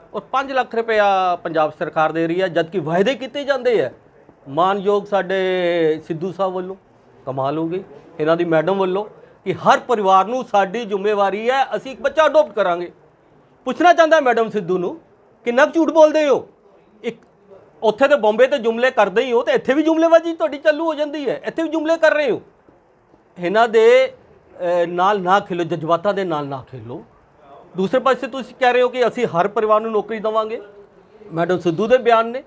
और 5 ਲੱਖ रुपया पंजाब सरकार दे रही है, जबकि वायदे किए जाते हैं मानयोग साडे सिद्धू साहब वालों। कमाल हो गई इन्हां दी मैडम वालों कि हर परिवार नूं साडी जिम्मेवारी है, असीं एक बच्चा अडोप्ट करांगे। पुछना चाहता मैडम सिद्धू नूं किन्ना झूठ बोलते हो, एक उत्थे तो बॉम्बे तो जुमले करते ही हो तो इत्थे भी जुमलेबाजी तुहाडी चालू हो जाती है, इत्थे भी जुमले कर रहे हो। इन्हां दे नाल ना खेलो, जज्बातां दे नाल ना खेलो। दूसरे पासे तुसीं कह रहे हो कि असीं हर परिवार नूं नौकरी देवांगे। मैडम सिद्धू दे बयान ने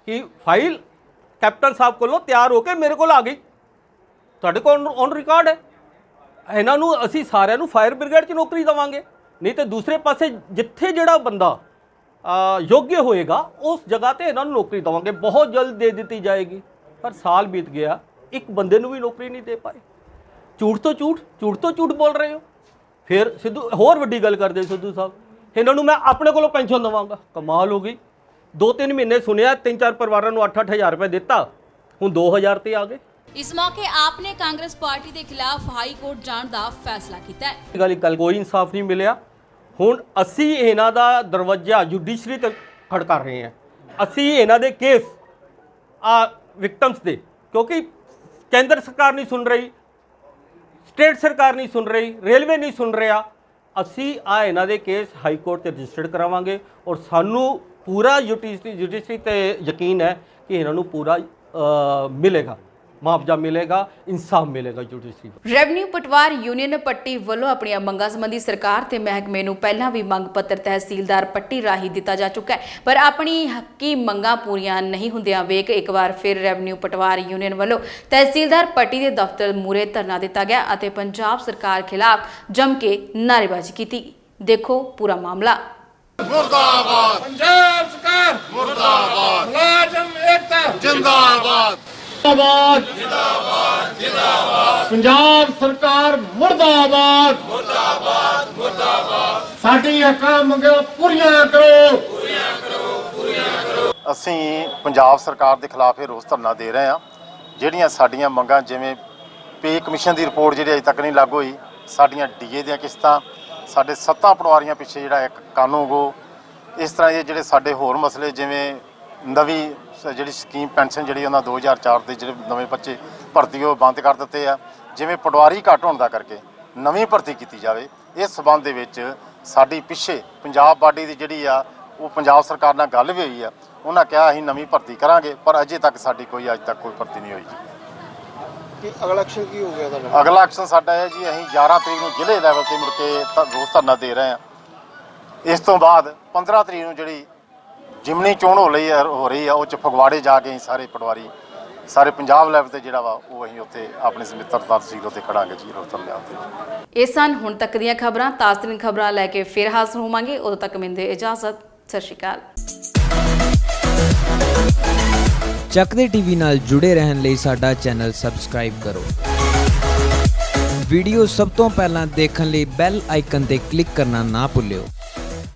कि फाइल कैप्टन साहब कोलों तैयार होकर मेरे कोल आ गई, तुहाडे कोल ऑन रिकॉर्ड है। इन्हां नूं असीं सारिਆਂ ਨੂੰ फायर ब्रिगेड 'ਚ नौकरी देवांगे, नहीं तो दूसरे पासे जिथे जिहड़ा बंदा योग्य होएगा उस जगह ते इन्हां नूं नौकरी देवांगे, बहुत जल्द दे दी जाएगी। पर साल बीत गया, एक बंदे नूं भी नौकरी नहीं दे पाए। झूठ तो झूठ बोल रहे हो। फिर सिद्धू होर वड्डी गल करदे सिद्धू साहब, इन्हां नूं मैं अपने कोलों पेंशन देवांगा। कमाल हो गई। 2-3 महीने सुनिया 3-4 परिवारों नूं 8-8 हज़ार रुपये दिता, हुण 2000 ते आ गए। इस मौके आपने कांग्रेस पार्टी के खिलाफ हाई कोर्ट जाण दा फैसला किया है। गल कोई इंसाफ नहीं मिलिया। हुण असीं इन्हां दा दरवाजा जुडिशरी तक खड़का रहे हैं। असीं इन्हां दे केस विक्टम्स दे, क्योंकि केंद्र सरकार नहीं सुन रही, स्टेट सरकार नहीं सुन रही, रेलवे नहीं सुन रहा। असी इन्हां दे केस हाई कोर्ट ते रजिस्टर्ड करावांगे और सानू पूरा जुडिशरी ते यकीन है कि इन्हां नू पूरा मिलेगा, मुआवजा मिलेगा, इंसाफ मिलेगा जुडिशरी। ਰੈਵਨਿਊ ਪਟਵਾਰ ਯੂਨੀਅਨ ਪੱਟੀ ਵੱਲੋਂ ਆਪਣੀਆਂ ਮੰਗਾਂ ਸੰਬੰਧੀ ਸਰਕਾਰ ਤੇ ਮਹਿਕਮੇ ਨੂੰ ਪਹਿਲਾਂ ਵੀ ਮੰਗ ਪੱਤਰ ਤਹਿਸੀਲਦਾਰ ਪੱਟੀ ਰਾਹੀਂ ਦਿੱਤਾ ਜਾ ਚੁੱਕਾ ਹੈ, ਪਰ ਆਪਣੀ ਹੱਕੀ ਮੰਗਾਂ ਪੂਰੀਆਂ ਨਹੀਂ ਹੁੰਦਿਆਂ ਵੇਖ ਇੱਕ ਵਾਰ ਫਿਰ ਰੈਵਨਿਊ ਪਟਵਾਰ ਯੂਨੀਅਨ ਵੱਲੋਂ ਤਹਿਸੀਲਦਾਰ ਪੱਟੀ ਦੇ ਦਫ਼ਤਰ ਮੂਹਰੇ ਧਰਨਾ ਦਿੱਤਾ ਗਿਆ ਅਤੇ ਪੰਜਾਬ ਸਰਕਾਰ ਖਿਲਾਫ ਜੰਮ ਕੇ ਨਾਅਰੇਬਾਜ਼ੀ ਕੀਤੀ। ਦੇਖੋ ਪੂਰਾ ਮਾਮਲਾ। मुर्दाबाद पंजाब सरकार, मुर्दाबाद मुलाजिम एकता जिंदाबाद, जिंदाबाद जिंदाबाद जिंदाबाद, पंजाब सरकार मुर्दाबाद मुर्दाबाद मुर्दाबाद, साडी हक्कां मंगां पूरीਆਂ ਕਰੋ। ਅਸੀਂ ਪੰਜਾਬ ਸਰਕਾਰ ਦੇ ਖਿਲਾਫ ਇਹ ਰੋਸ ਧਰਨਾ ਦੇ ਰਹੇ ਹਾਂ। ਜਿਹੜੀਆਂ ਸਾਡੀਆਂ ਮੰਗਾਂ, ਜਿਵੇਂ ਪੇ ਕਮਿਸ਼ਨ ਦੀ ਰਿਪੋਰਟ ਜਿਹੜੀ ਅਜੇ ਤੱਕ ਨਹੀਂ ਲਾਗੂ ਹੋਈ, ਸਾਡੀਆਂ ਡੀਏ ਦੀਆਂ ਕਿਸ਼ਤਾਂ, ਸਾਡੇ 7 ਪਟਵਾਰੀਆਂ ਪਿੱਛੇ ਜਿਹੜਾ ਇੱਕ ਕਾਨੂੰਨ ਗੋ, ਇਸ ਤਰ੍ਹਾਂ ਦੇ ਜਿਹੜੇ ਸਾਡੇ ਹੋਰ ਮਸਲੇ, ਜਿਵੇਂ ਨਵੀਂ ਜਿਹੜੀ ਸਕੀਮ ਪੈਨਸ਼ਨ ਜਿਹੜੀ ਉਹਨਾਂ 2004 ਦੇ ਜਿਹੜੇ ਨਵੇਂ ਬੱਚੇ ਭਰਤੀ ਉਹ ਬੰਦ ਕਰ ਦਿੱਤੇ ਆ, ਜਿਵੇਂ ਪਟਵਾਰੀ ਘੱਟ ਹੋਣ ਦਾ ਕਰਕੇ ਨਵੀਂ ਭਰਤੀ ਕੀਤੀ ਜਾਵੇ। ਇਸ ਸਬੰਧ ਦੇ ਵਿੱਚ ਸਾਡੀ ਪਿੱਛੇ ਪੰਜਾਬ ਬਾਡੀ ਦੀ ਜਿਹੜੀ ਆ ਉਹ ਪੰਜਾਬ ਸਰਕਾਰ ਨਾਲ ਗੱਲ ਵੀ ਹੋਈ ਆ। ਉਹਨਾਂ ਕਿਹਾ ਅਸੀਂ ਨਵੀਂ ਭਰਤੀ ਕਰਾਂਗੇ, ਪਰ ਅਜੇ ਤੱਕ ਸਾਡੀ ਕੋਈ ਅੱਜ ਤੱਕ ਕੋਈ ਭਰਤੀ ਨਹੀਂ ਹੋਈ ਜੀ। ਅਗਲਾ ਐਕਸ਼ਨ ਕੀ ਹੋ ਗਿਆ ਤੁਹਾਡਾ? ਅਗਲਾ ਐਕਸ਼ਨ ਸਾਡਾ ਹੈ ਜੀ, ਅਸੀਂ 11 ਤਰੀਕ ਨੂੰ ਜ਼ਿਲ੍ਹੇ ਲੈਵਲ ਤੇ ਮੁੜ ਕੇ ਰੋਸ ਧਰਨਾ ਦੇ ਰਹੇ ਹਾਂ। ਇਸ ਤੋਂ ਬਾਅਦ 15 ਤਰੀਕ ਨੂੰ ਜਿਹੜੀ ਜਿਮਨੀ ਚੋਣ ਹੋ ਰਹੀ ਹੈ ਉਹ 'ਚ ਫਗਵਾੜੇ ਜਾ ਕੇ ਅਸੀਂ ਸਾਰੇ ਪਟਵਾਰੀ ਸਾਰੇ ਪੰਜਾਬ ਲੈਵਲ ਤੇ ਜਿਹੜਾ ਵਾ ਉਹ ਅਸੀਂ ਉੱਥੇ ਆਪਣੇ ਸਮਿੱਤਰ ਤਹਿਸੀਲ ਉੱਤੇ ਖੜਾਂਗੇ ਜੀ ਰੋਸ ਧਰਨੇ ਉੱਤੇ। ਇਹ ਸਨ ਹੁਣ ਤੱਕ ਦੀਆਂ ਖਬਰਾਂ। ਤਾਜ਼ਤਰੀਨ ਖਬਰਾਂ ਲੈ ਕੇ ਫਿਰ ਹਾਜ਼ਰ ਹੋਵਾਂਗੇ। ਉਦੋਂ ਤੱਕ ਮੈਨੂੰ ਦਿਓ ਇਜਾਜ਼ਤ। ਸਤਿ ਸ਼੍ਰੀ ਅਕਾਲ। ਚੱਕਦੇ ਟੀਵੀ ਨਾਲ ਜੁੜੇ ਰਹਿਣ ਲਈ ਸਾਡਾ ਚੈਨਲ ਸਬਸਕ੍ਰਾਈਬ ਕਰੋ। ਵੀਡੀਓ ਸਭ ਤੋਂ ਪਹਿਲਾਂ ਦੇਖਣ ਲਈ ਬੈਲ ਆਈਕਨ ਤੇ ਕਲਿੱਕ ਕਰਨਾ ਨਾ ਭੁੱਲਿਓ।